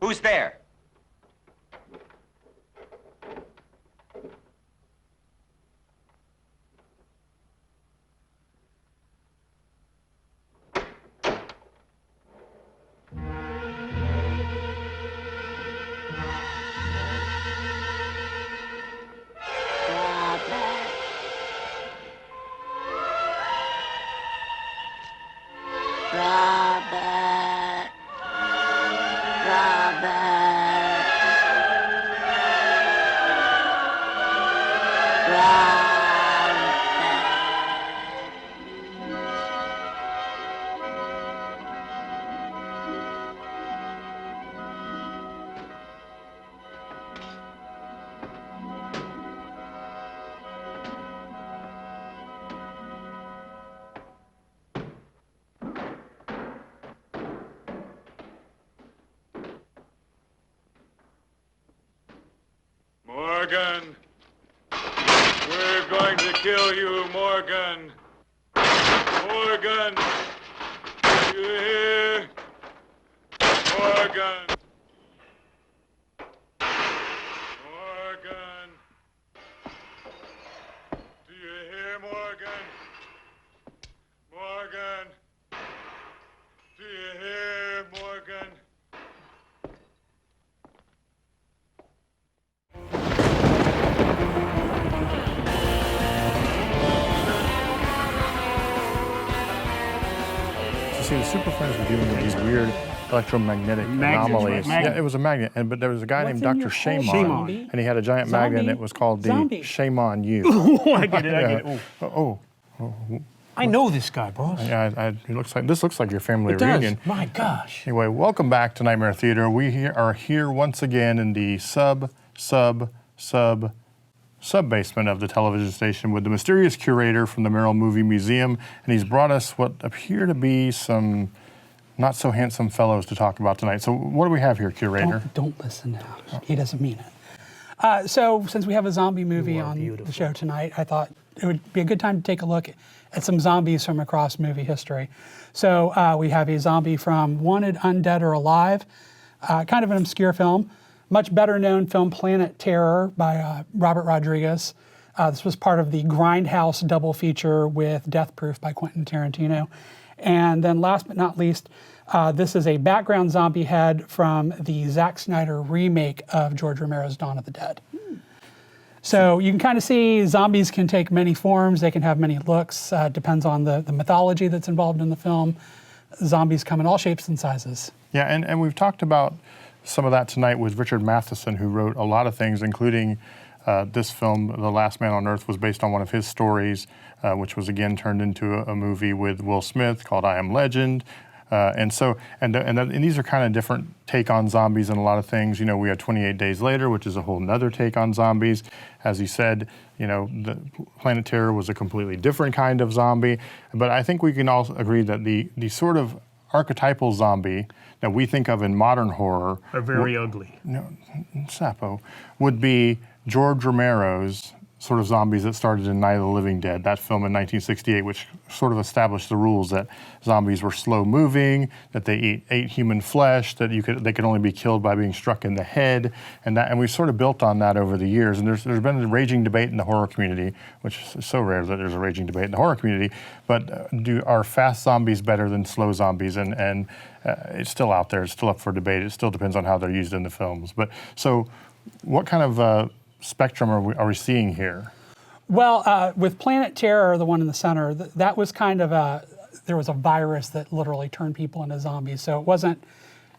Who's there? Robert. Robert. Morgan! We're going to kill you, Morgan! Morgan! You hear? Morgan! Morgan! Do you hear, Morgan? Morgan! Do you hear, Morgan? See, the Super Friends were dealing with these weird electromagnetic anomalies. Right? Yeah, it was a magnet, but there was a guy named Dr. Shaman, Shaman. and he had a giant magnet, and it was called the Shaman U. Oh, I get it. Oh. I know this guy, boss. Yeah, this looks like your family It reunion. does. My gosh. Anyway, welcome back to Nightmare Theater. We are here once again in the sub-basement of the television station with the mysterious curator from the Merrill Movie Museum, and he's brought us what appear to be some not so handsome fellows to talk about tonight. So what do we have here, curator? Don't listen now. He doesn't mean it. So since we have a zombie movie on the show tonight, I thought it would be a good time to take a look at some zombies from across movie history. So we have a zombie from Wanted, Undead, or Alive, kind of an obscure film. Much better known film Planet Terror by Robert Rodriguez. This was part of the Grindhouse double feature with Death Proof by Quentin Tarantino. And then last but not least, this is a background zombie head from the Zack Snyder remake of George Romero's Dawn of the Dead. So you can kind of see zombies can take many forms, they can have many looks, depends on the mythology that's involved in the film. Zombies come in all shapes and sizes. Yeah, and we've talked about some of that tonight with Richard Matheson, who wrote a lot of things, including this film, The Last Man on Earth, was based on one of his stories, which was again turned into a movie with Will Smith called I Am Legend. And these are kind of different take on zombies and a lot of things. You know, we have 28 Days Later, which is a whole nother take on zombies. As he said, you know, the Planet Terror was a completely different kind of zombie. But I think we can all agree that the sort of archetypal zombie that we think of in modern horror are very ugly. No, Sapo would be George Romero's sort of zombies that started in Night of the Living Dead, that film in 1968, which sort of established the rules that zombies were slow moving, that they ate human flesh, that they could only be killed by being struck in the head, and we sort of built on that over the years. And there's been a raging debate in the horror community, which is so rare that there's a raging debate in the horror community. But are fast zombies better than slow zombies? And it's still out there. It's still up for debate. It still depends on how they're used in the films. But so, what kind of spectrum are we seeing here? Well, with Planet Terror, the one in the center, that was kind of there was a virus that literally turned people into zombies. So it wasn't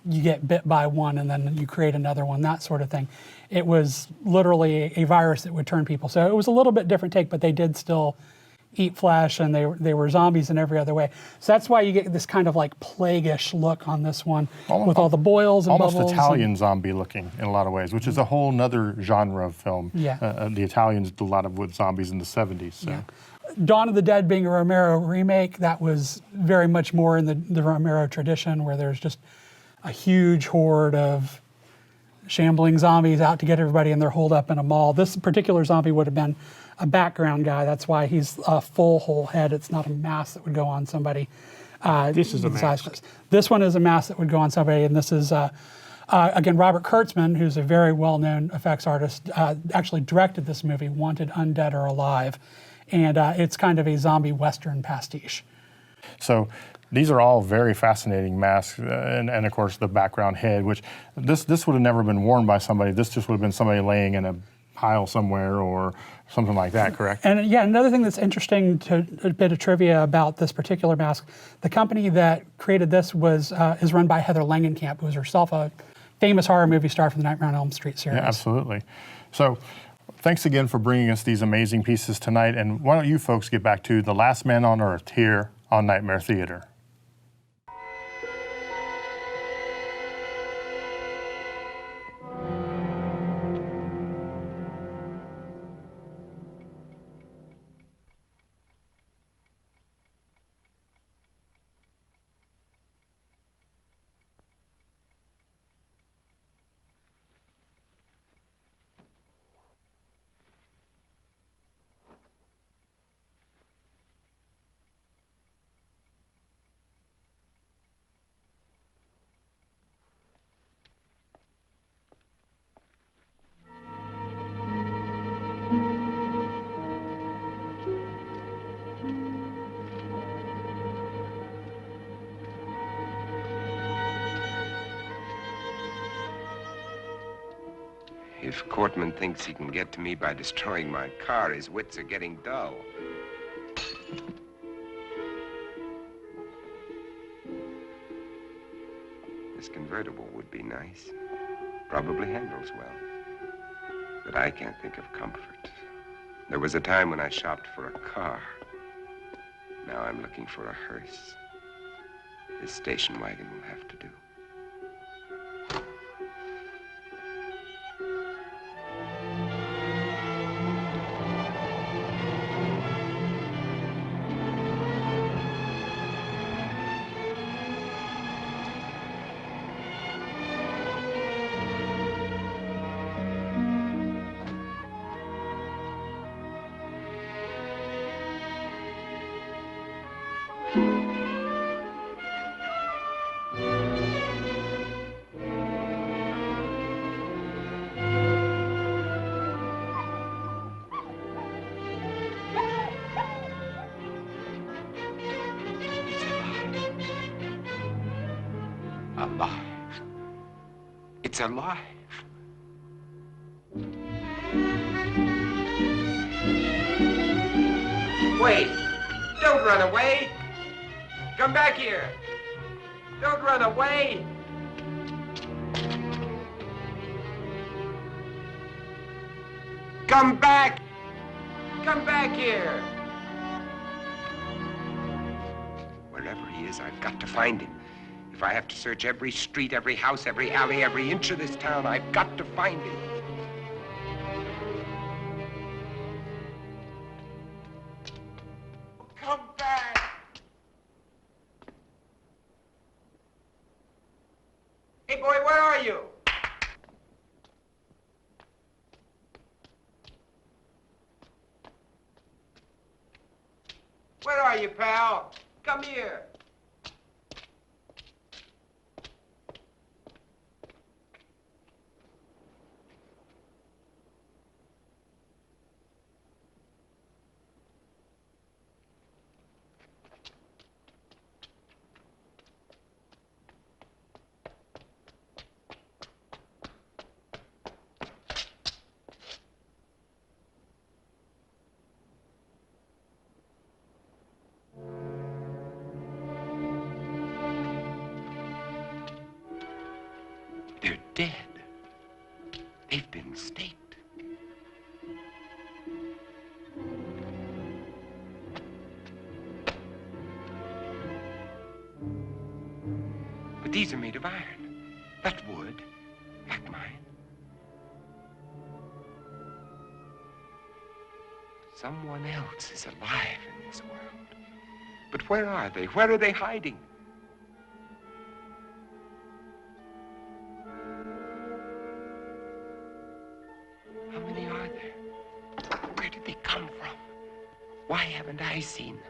you get bit by one and then you create another one, that sort of thing. It was literally a virus that would turn people. So it was a little bit different take, but they did still eat flesh and they were zombies in every other way. So that's why you get this kind of like plague-ish look on this one with all the boils and almost bubbles. Almost Italian zombie looking in a lot of ways, which is a whole nother genre of film. Yeah. The Italians did a lot with zombies in the 70s. So. Yeah. Dawn of the Dead being a Romero remake, that was very much more in the Romero tradition where there's just a huge horde of shambling zombies out to get everybody and they're holed up in a mall. This particular zombie would have been a background guy. That's why he's a full whole head. It's not a mask that would go on somebody. This is a mask. This one is a mask that would go on somebody, and this is, again, Robert Kurtzman, who's a very well-known effects artist, actually directed this movie, Wanted Undead or Alive, and it's kind of a zombie Western pastiche. So these are all very fascinating masks, and of course the background head, which this would have never been worn by somebody. This just would have been somebody laying in a pile somewhere or something like that, correct? And yeah, another thing that's interesting, a bit of trivia about this particular mask, the company that created this is run by Heather Langenkamp, who is herself a famous horror movie star from the Nightmare on Elm Street series. Yeah, absolutely. So thanks again for bringing us these amazing pieces tonight, and why don't you folks get back to The Last Man on Earth here on Nightmare Theater. If Cortman thinks he can get to me by destroying my car, his wits are getting dull. This convertible would be nice. Probably handles well. But I can't think of comfort. There was a time when I shopped for a car. Now I'm looking for a hearse. This station wagon will have to do. Alive. It's alive. Wait! Don't run away! Come back here! Don't run away! Come back! Come back here! Wherever he is, I've got to find him. If I have to search every street, every house, every alley, every inch of this town, I've got to find him. Come back! Hey, boy, where are you? Where are you, pal? Come here. They're dead. They've been staked. But these are made of iron, not wood, like mine. Someone else is alive in this world. But where are they? Where are they hiding? How many are there? Where did they come from? Why haven't I seen them?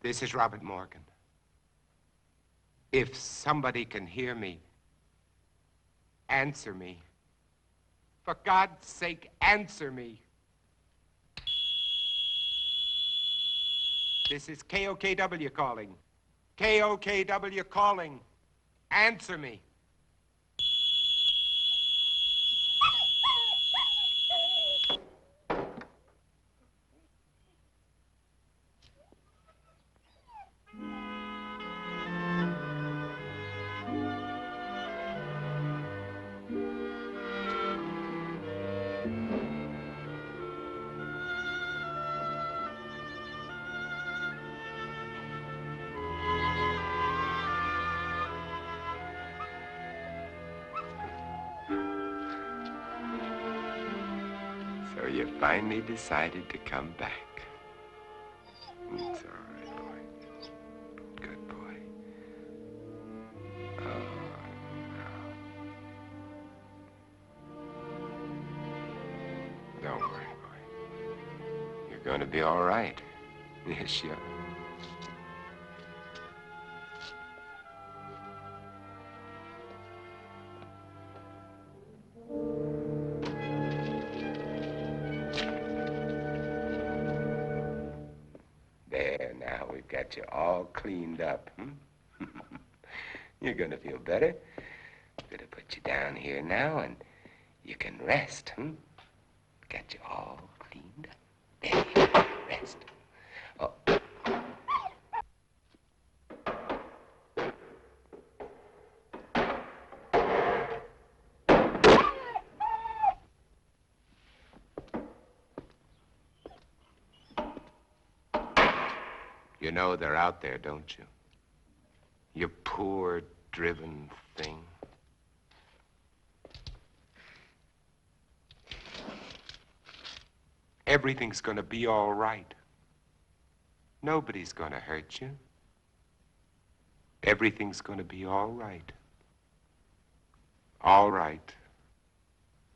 This is Robert Morgan. If somebody can hear me, answer me. For God's sake, answer me. This is KOKW calling. KOKW calling. Answer me. So you finally decided to come back. It's all right, boy. Good boy. Oh, no. Don't worry, boy. You're going to be all right. Yes, you are. There, now we've got you all cleaned up. You're gonna feel better. Gonna put you down here now and you can rest. Got you all cleaned up. There you go. Rest. Oh. You know they're out there, don't you? You poor, driven thing. Everything's gonna be all right. Nobody's gonna hurt you. Everything's gonna be all right. All right.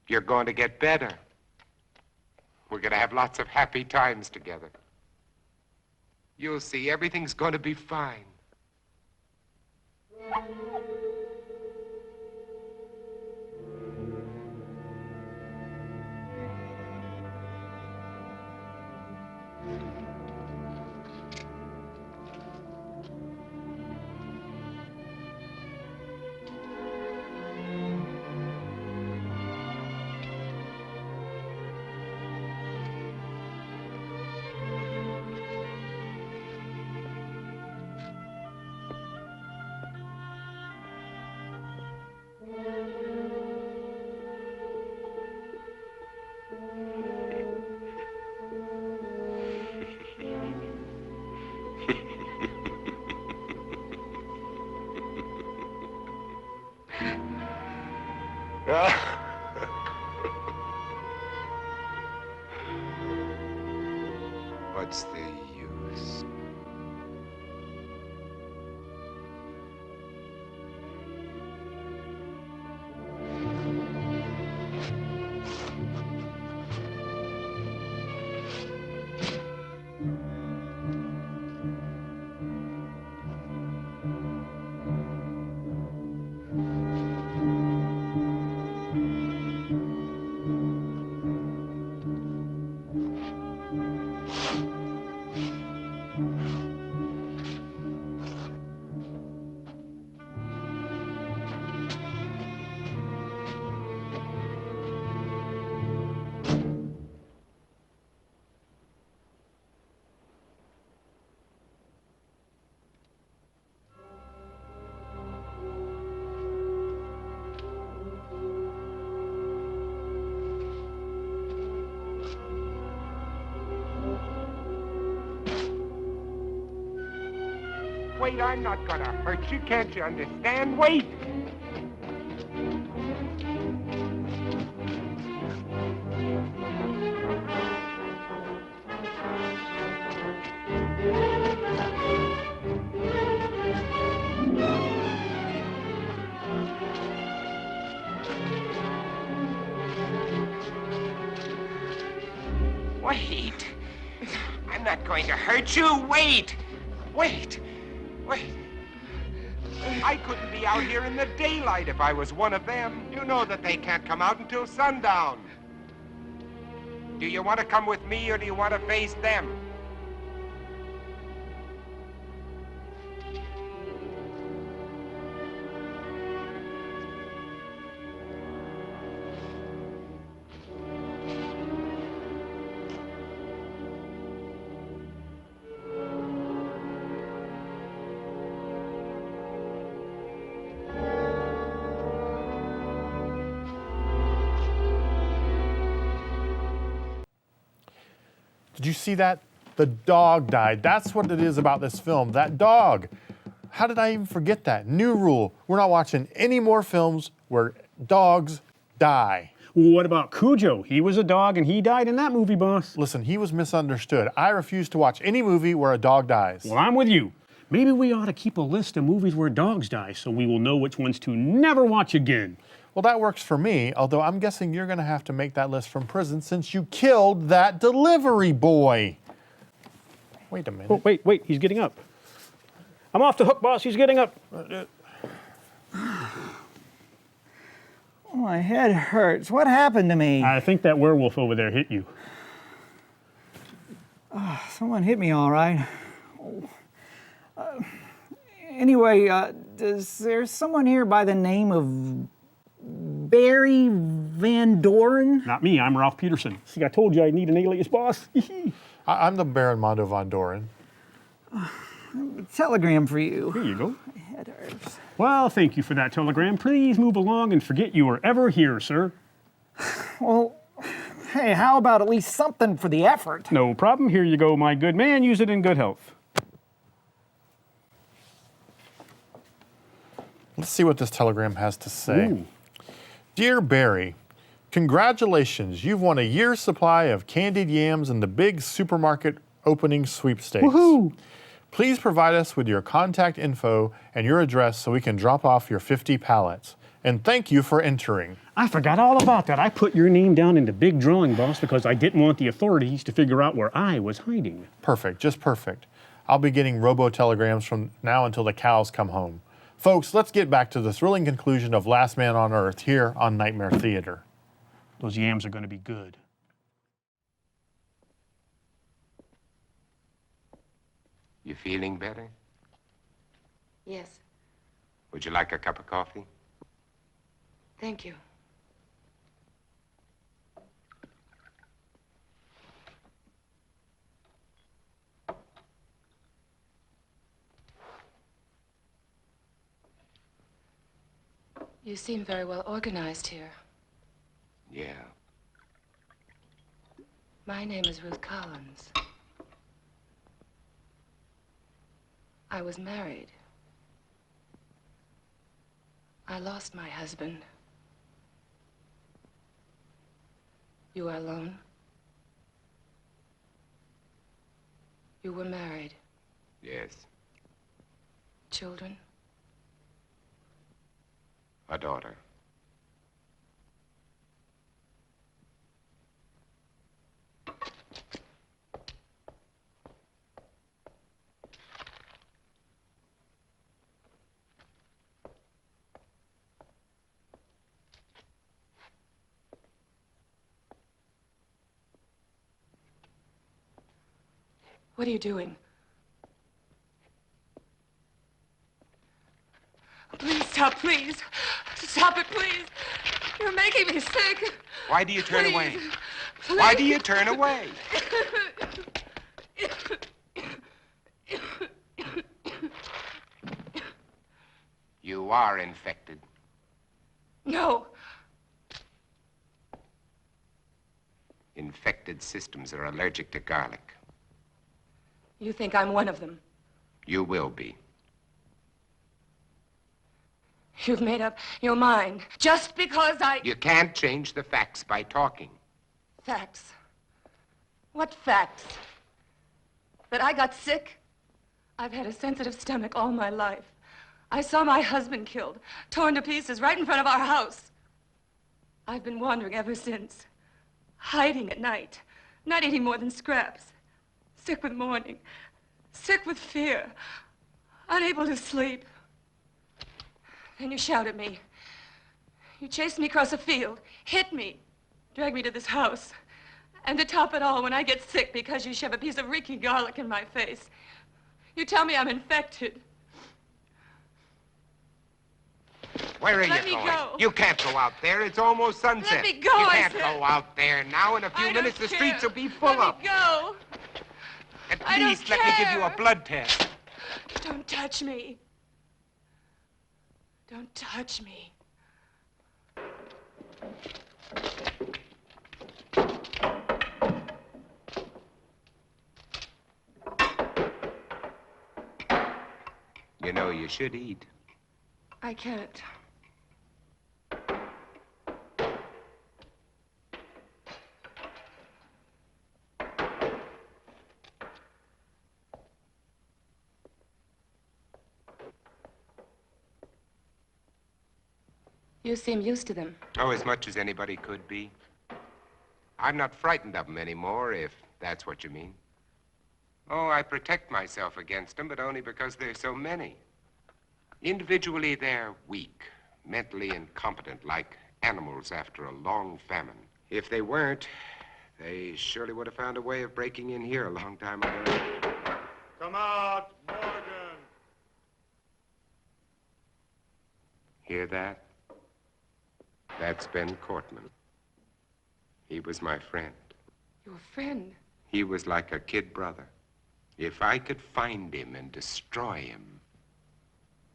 You're going to get better. We're gonna have lots of happy times together. You'll see, everything's going to be fine. What's the use? Wait, I'm not gonna hurt you. Can't you understand? Wait! Wait. I'm not going to hurt you. Wait. Wait. Wait. I couldn't be out here in the daylight if I was one of them. You know that they can't come out until sundown. Do you want to come with me or do you want to face them? Did you see that? The dog died. That's what it is about this film, that dog. How did I even forget that? New rule, we're not watching any more films where dogs die. What about Cujo? He was a dog and he died in that movie, boss. Listen, he was misunderstood. I refuse to watch any movie where a dog dies. Well, I'm with you. Maybe we ought to keep a list of movies where dogs die so we will know which ones to never watch again. Well, that works for me, although I'm guessing you're going to have to make that list from prison since you killed that delivery boy. Wait a minute. Oh, wait, he's getting up. I'm off the hook, boss, he's getting up. Oh, my head hurts. What happened to me? I think that werewolf over there hit you. Someone hit me all right. Anyway, is there someone here by the name of Barry Van Doren? Not me, I'm Ralph Peterson. See, I told you I need an alias, boss. I'm the Baron Mondo Von Doren. Telegram for you. Here you go. My head hurts. Well, thank you for that telegram. Please move along and forget you were ever here, sir. Well, hey, how about at least something for the effort? No problem. Here you go, my good man. Use it in good health. Let's see what this telegram has to say. Ooh. Dear Barry, congratulations. You've won a year's supply of candied yams in the big supermarket opening sweepstakes. Woohoo! Please provide us with your contact info and your address so we can drop off your 50 pallets. And thank you for entering. I forgot all about that. I put your name down in the big drawing, boss, because I didn't want the authorities to figure out where I was hiding. Perfect, just perfect. I'll be getting robo-telegrams from now until the cows come home. Folks, let's get back to the thrilling conclusion of Last Man on Earth here on Nightmare Theater. Those yams are going to be good. You feeling better? Yes, Would you like a cup of coffee? thank you. You seem very well organized here. Yeah. My name is Ruth Collins. I was married. I lost my husband. You are alone? You were married. Yes. Children? A daughter. What are you doing? Please stop, please. Stop it, please. You're making me sick. Why do you turn Please. away? Please. Why do you turn away? You are infected. No. Infected systems are allergic to garlic. You think I'm one of them. You will be. You've made up your mind just because I... You can't change the facts by talking. Facts. What facts? That I got sick? I've had a sensitive stomach all my life. I saw my husband killed, torn to pieces right in front of our house. I've been wandering ever since, hiding at night, Not eating more than scraps. Sick with mourning. Sick with fear. Unable to sleep. Then you shout at me. You chased me across a field, hit me, dragged me to this house. And to top it all, when I get sick because you shove a piece of reeking garlic in my face, you tell me I'm infected. Where are Let you me going? go. You can't go out there. It's almost sunset. Let me go, You I can't said. go out there now. In a few I minutes, don't the streets care. will be full Let up. me go. At I don't least let me give you a care. blood test. Don't touch me. Don't touch me. You know, you should eat. I can't. You seem used to them. Oh, as much as anybody could be. I'm not frightened of them anymore, if that's what you mean. Oh, I protect myself against them, but only because there's so many. Individually, they're weak, mentally incompetent, like animals after a long famine. If they weren't, they surely would have found a way of breaking in here a long time ago. Come out, Morgan. Hear that? That's Ben Cortman. He was my friend. Your friend? He was like a kid brother. If I could find him and destroy him,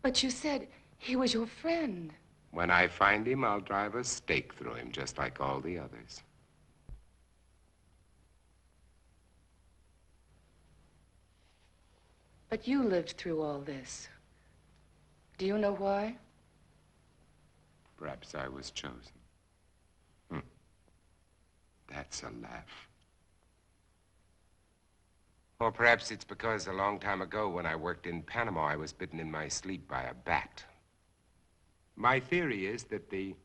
But you said he was your friend. when I find him, I'll drive a stake through him, just like all the others. But you lived through all this. Do you know why? Perhaps I was chosen. That's a laugh. Or perhaps it's because a long time ago when I worked in Panama, I was bitten in my sleep by a bat. My theory is that the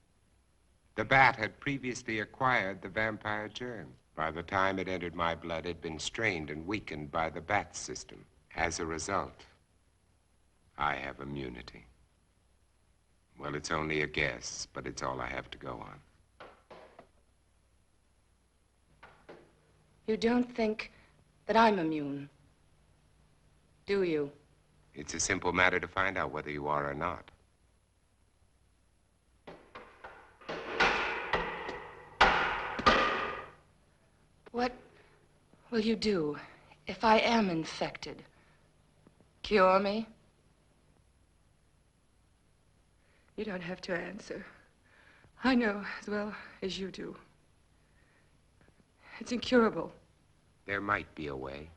bat had previously acquired the vampire germ. By the time it entered my blood, it had been strained and weakened by the bat system. As a result, I have immunity. Well, it's only a guess, but it's all I have to go on. You don't think that I'm immune, do you? It's a simple matter to find out whether you are or not. What will you do if I am infected? Cure me? You don't have to answer. I know as well as you do. It's incurable. There might be a way.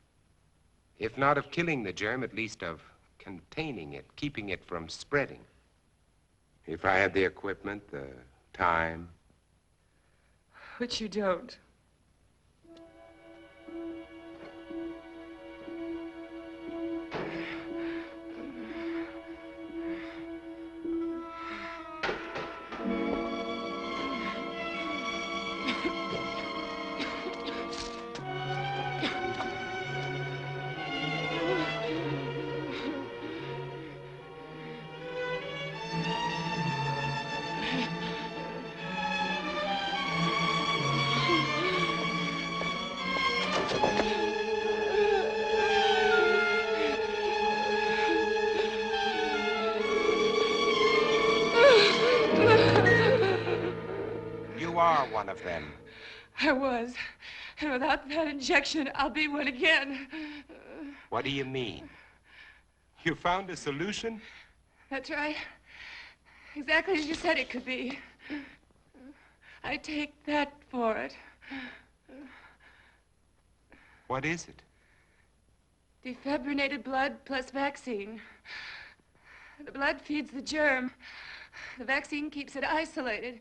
If not of killing the germ, at least of containing it, keeping it from spreading. If I had the equipment, the time. Which you don't. You are one of them. I was. And without that injection, I'll be one again. What do you mean? You found a solution? That's right. Exactly as you said it could be. I take that for it. What is it? Defibrinated blood plus vaccine. The blood feeds the germ. The vaccine keeps it isolated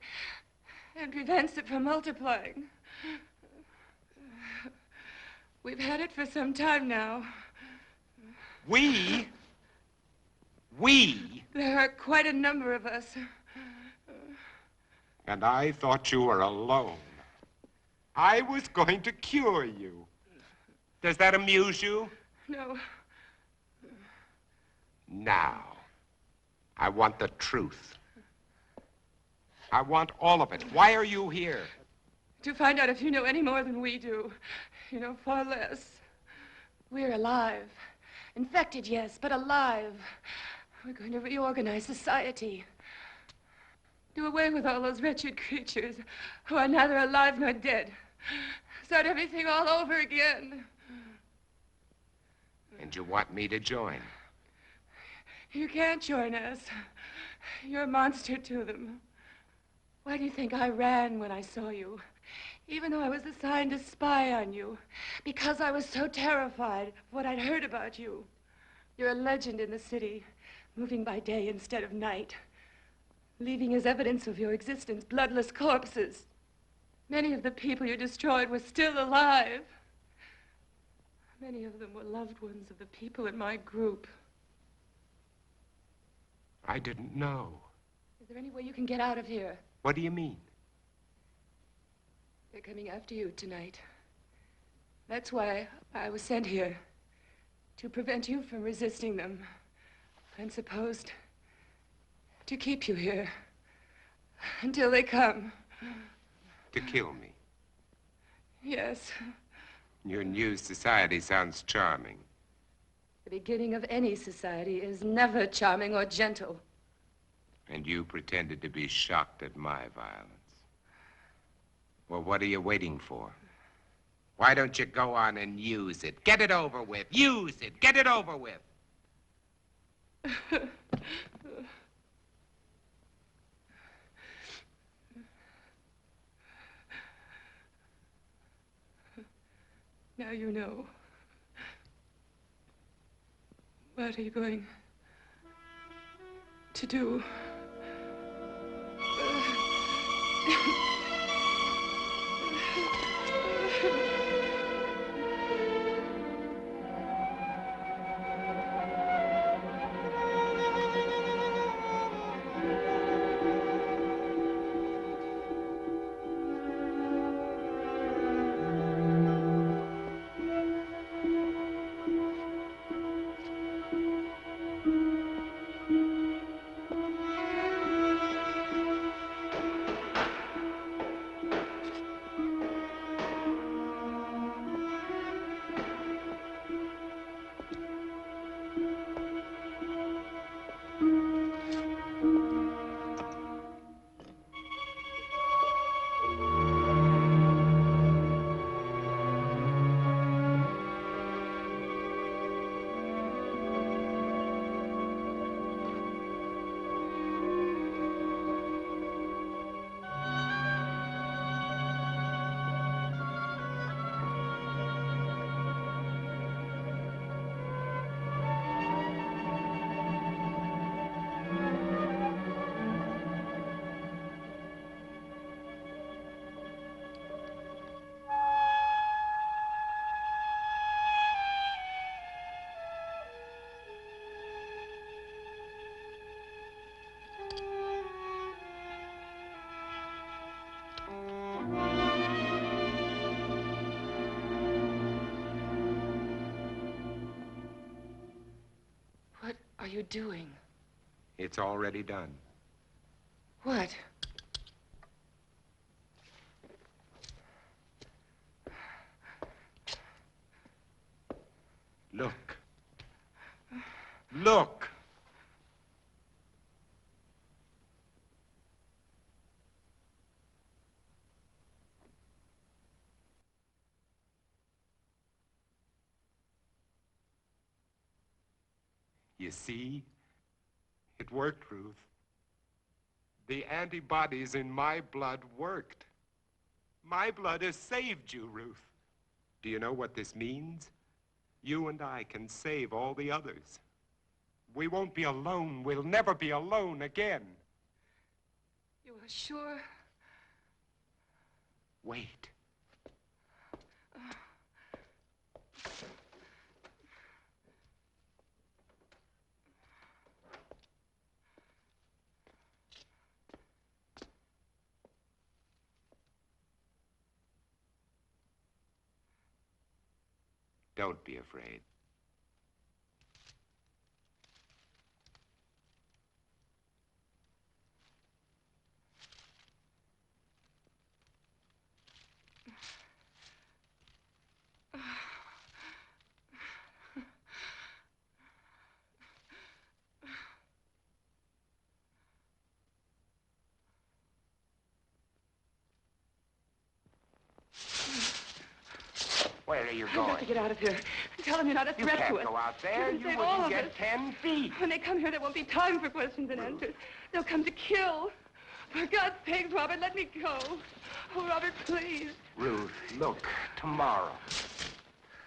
and prevents it from multiplying. We've had it for some time now. We? There are quite a number of us. And I thought you were alone. I was going to cure you. Does that amuse you? No. Now, I want the truth. I want all of it. Why are you here? To find out if you know any more than we do. You know far less. We're alive. Infected, yes, but alive. We're going to reorganize society. Do away with all those wretched creatures who are neither alive nor dead. Start everything all over again. And you want me to join? You can't join us. You're a monster to them. Why do you think I ran when I saw you? Even though I was assigned to spy on you. Because I was so terrified of what I'd heard about you. You're a legend in the city, moving by day instead of night. Leaving as evidence of your existence bloodless corpses. Many of the people you destroyed were still alive. Many of them were loved ones of the people in my group. I didn't know. Is there any way you can get out of here? What do you mean? They're coming after you tonight. That's why I was sent here. To prevent you from resisting them. I'm supposed to keep you here. Until they come. To kill me. Yes. Your new society sounds charming. The beginning of any society is never charming or gentle. And you pretended to be shocked at my violence. Well, what are you waiting for? Why don't you go on and use it? Get it over with. Use it. Get it over with. Now you know. What are you going to do? What are you doing? It's already done. What? Look. Look. You see? It worked, Ruth. The antibodies in my blood worked. My blood has saved you, Ruth. Do you know what this means? You and I can save all the others. We won't be alone. We'll never be alone again. You are sure? Wait. Don't be afraid. Where are you I've going? got to get out of here. Tell them you're not a threat to us. You can't go out there. You You save all wouldn't of get us. 10 feet. When they come here, there won't be time for questions and answers. They'll come to kill. For God's sakes, Robert, let me go. Oh, Robert, please. Ruth, look, tomorrow.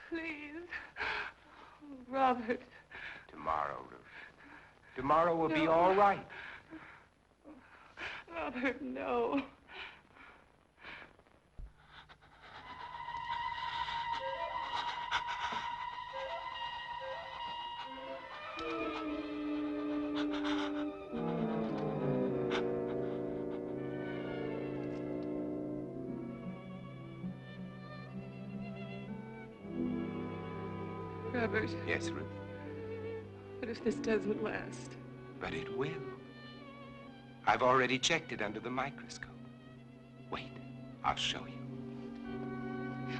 Please. Oh, Robert. Tomorrow, Ruth. Tomorrow will be No. all right. Robert, no. Robert. Yes, Ruth. What if this doesn't last? But it will. I've already checked it under the microscope. Wait, I'll show you.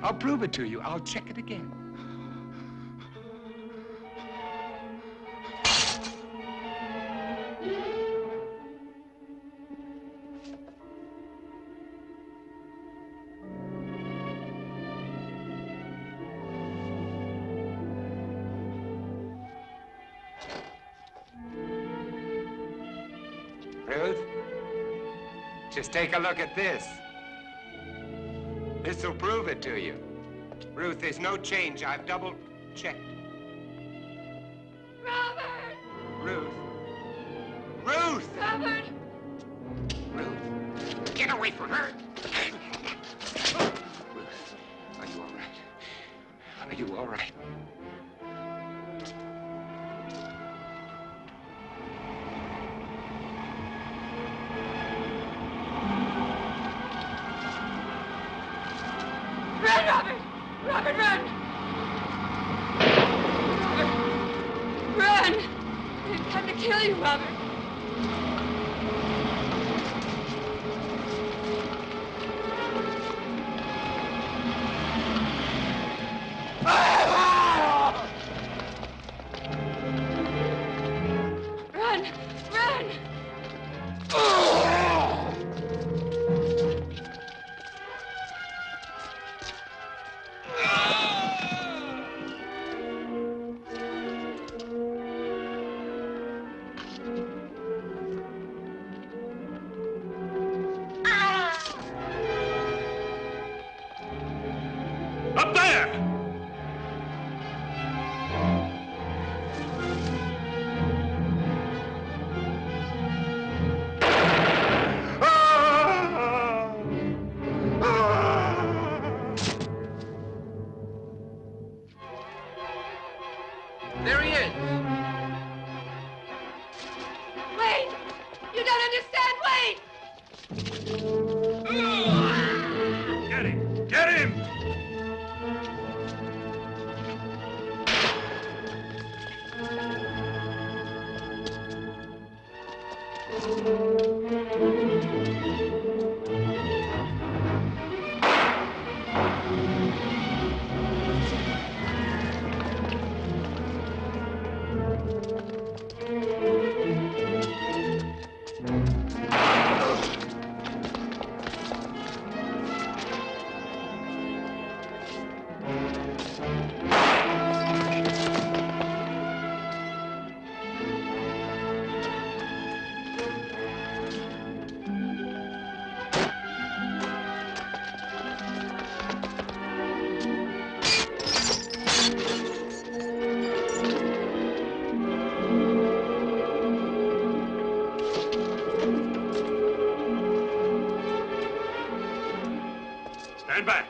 I'll prove it to you. I'll check it again. Ruth, just take a look at this. This'll prove it to you. Ruth, there's no change. I've double-checked. Robert! Ruth. Ruth! Robert! Ruth, get away from her! Ruth, are you all right? Are you all right? Run, Robert! Robert, run! Robert, run! They've come to kill you, Robert. Run! Run! Up there! There he is. Wait! You don't understand! Wait! Get him! Get him! Stand back.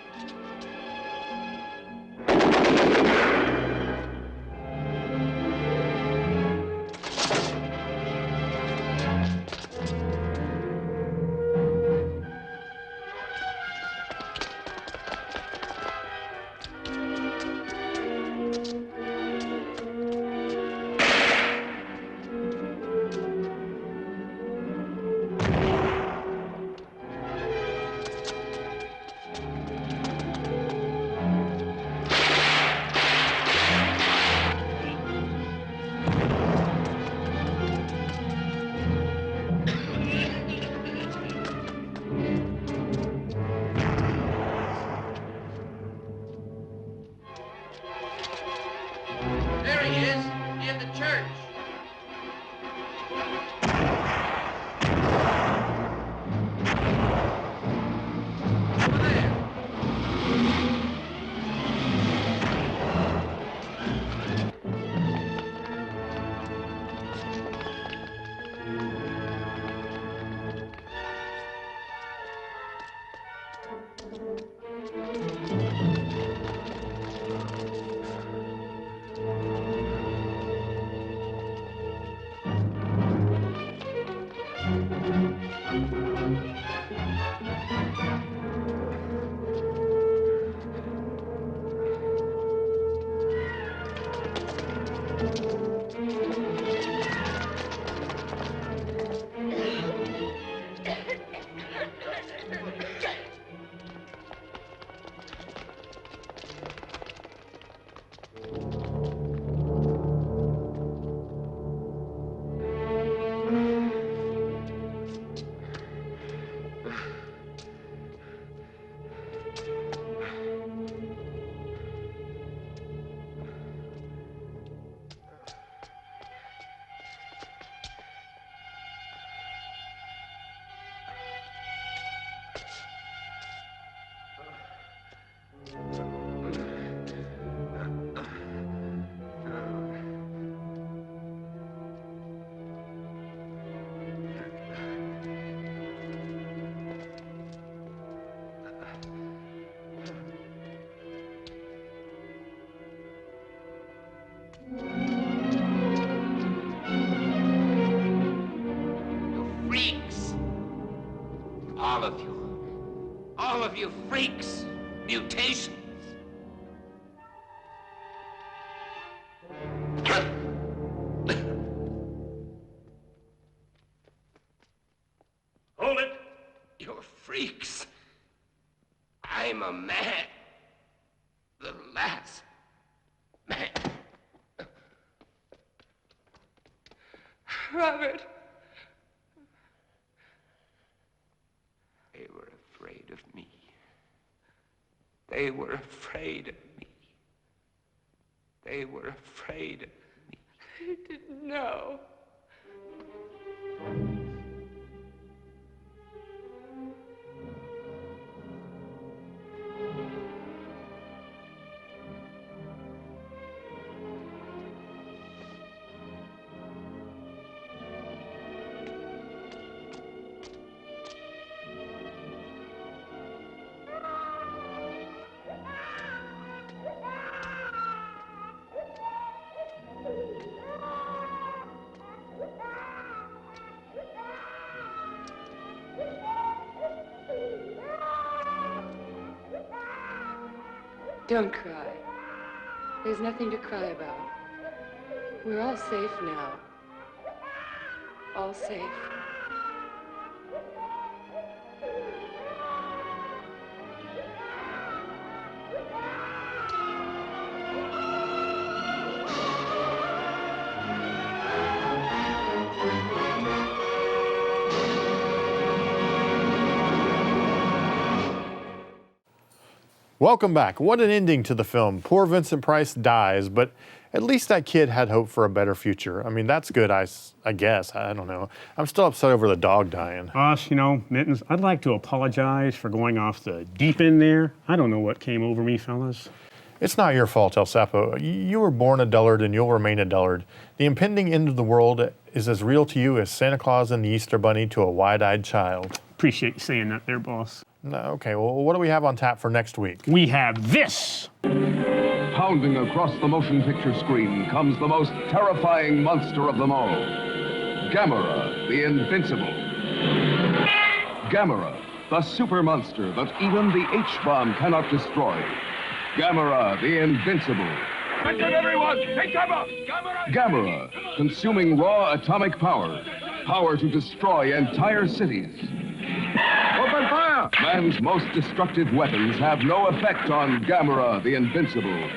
Freaks! All of you. All of you freaks! Mutations! Hold it! You're freaks. I'm a man. The last man. Robert. They were afraid of me. They were afraid of me. They were afraid of me. I didn't know. Don't cry. There's nothing to cry about. We're all safe now. All safe. Welcome back. What an ending to the film. Poor Vincent Price dies, but at least that kid had hope for a better future. I mean, that's good, I guess. I don't know. I'm still upset over the dog dying. Boss, you know, Mittens, I'd like to apologize for going off the deep end there. I don't know what came over me, fellas. It's not your fault, El Sapo. You were born a dullard and you'll remain a dullard. The impending end of the world is as real to you as Santa Claus and the Easter Bunny to a wide-eyed child. Appreciate you saying that there, boss. No, okay, well, what do we have on tap for next week? We have this! Pounding across the motion picture screen comes the most terrifying monster of them all. Gamera, the Invincible. Gamera, the super monster that even the H-bomb cannot destroy. Gamera, the Invincible. Attention, everyone! Take cover! Gamera, consuming raw atomic power. Power to destroy entire cities. Open fire! Man's most destructive weapons have no effect on Gamera, the Invincible.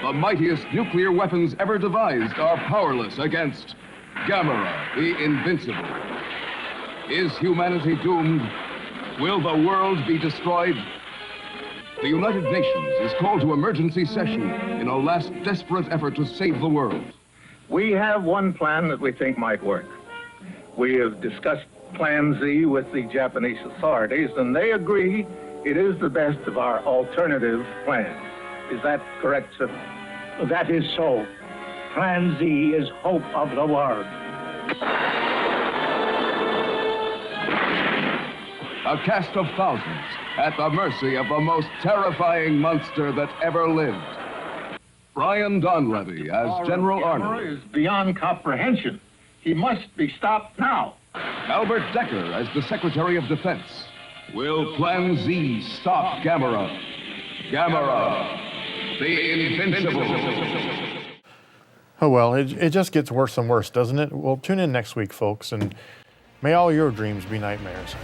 The mightiest nuclear weapons ever devised are powerless against Gamera, the Invincible. Is humanity doomed? Will the world be destroyed? The United Nations is called to emergency session in a last desperate effort to save the world. We have one plan that we think might work. We have discussed Plan Z with the Japanese authorities, and they agree it is the best of our alternative plans. Is that correct, sir? That is so. Plan Z is hope of the world. A cast of thousands at the mercy of the most terrifying monster that ever lived. Brian Donlevy as General Arnold. Is beyond comprehension. He must be stopped now. Albert Decker as the Secretary of Defense. Will Plan Z stop Gamera? Gamera, the Invincible. Oh well, it just gets worse and worse, doesn't it? Well, tune in next week, folks, and may all your dreams be nightmares.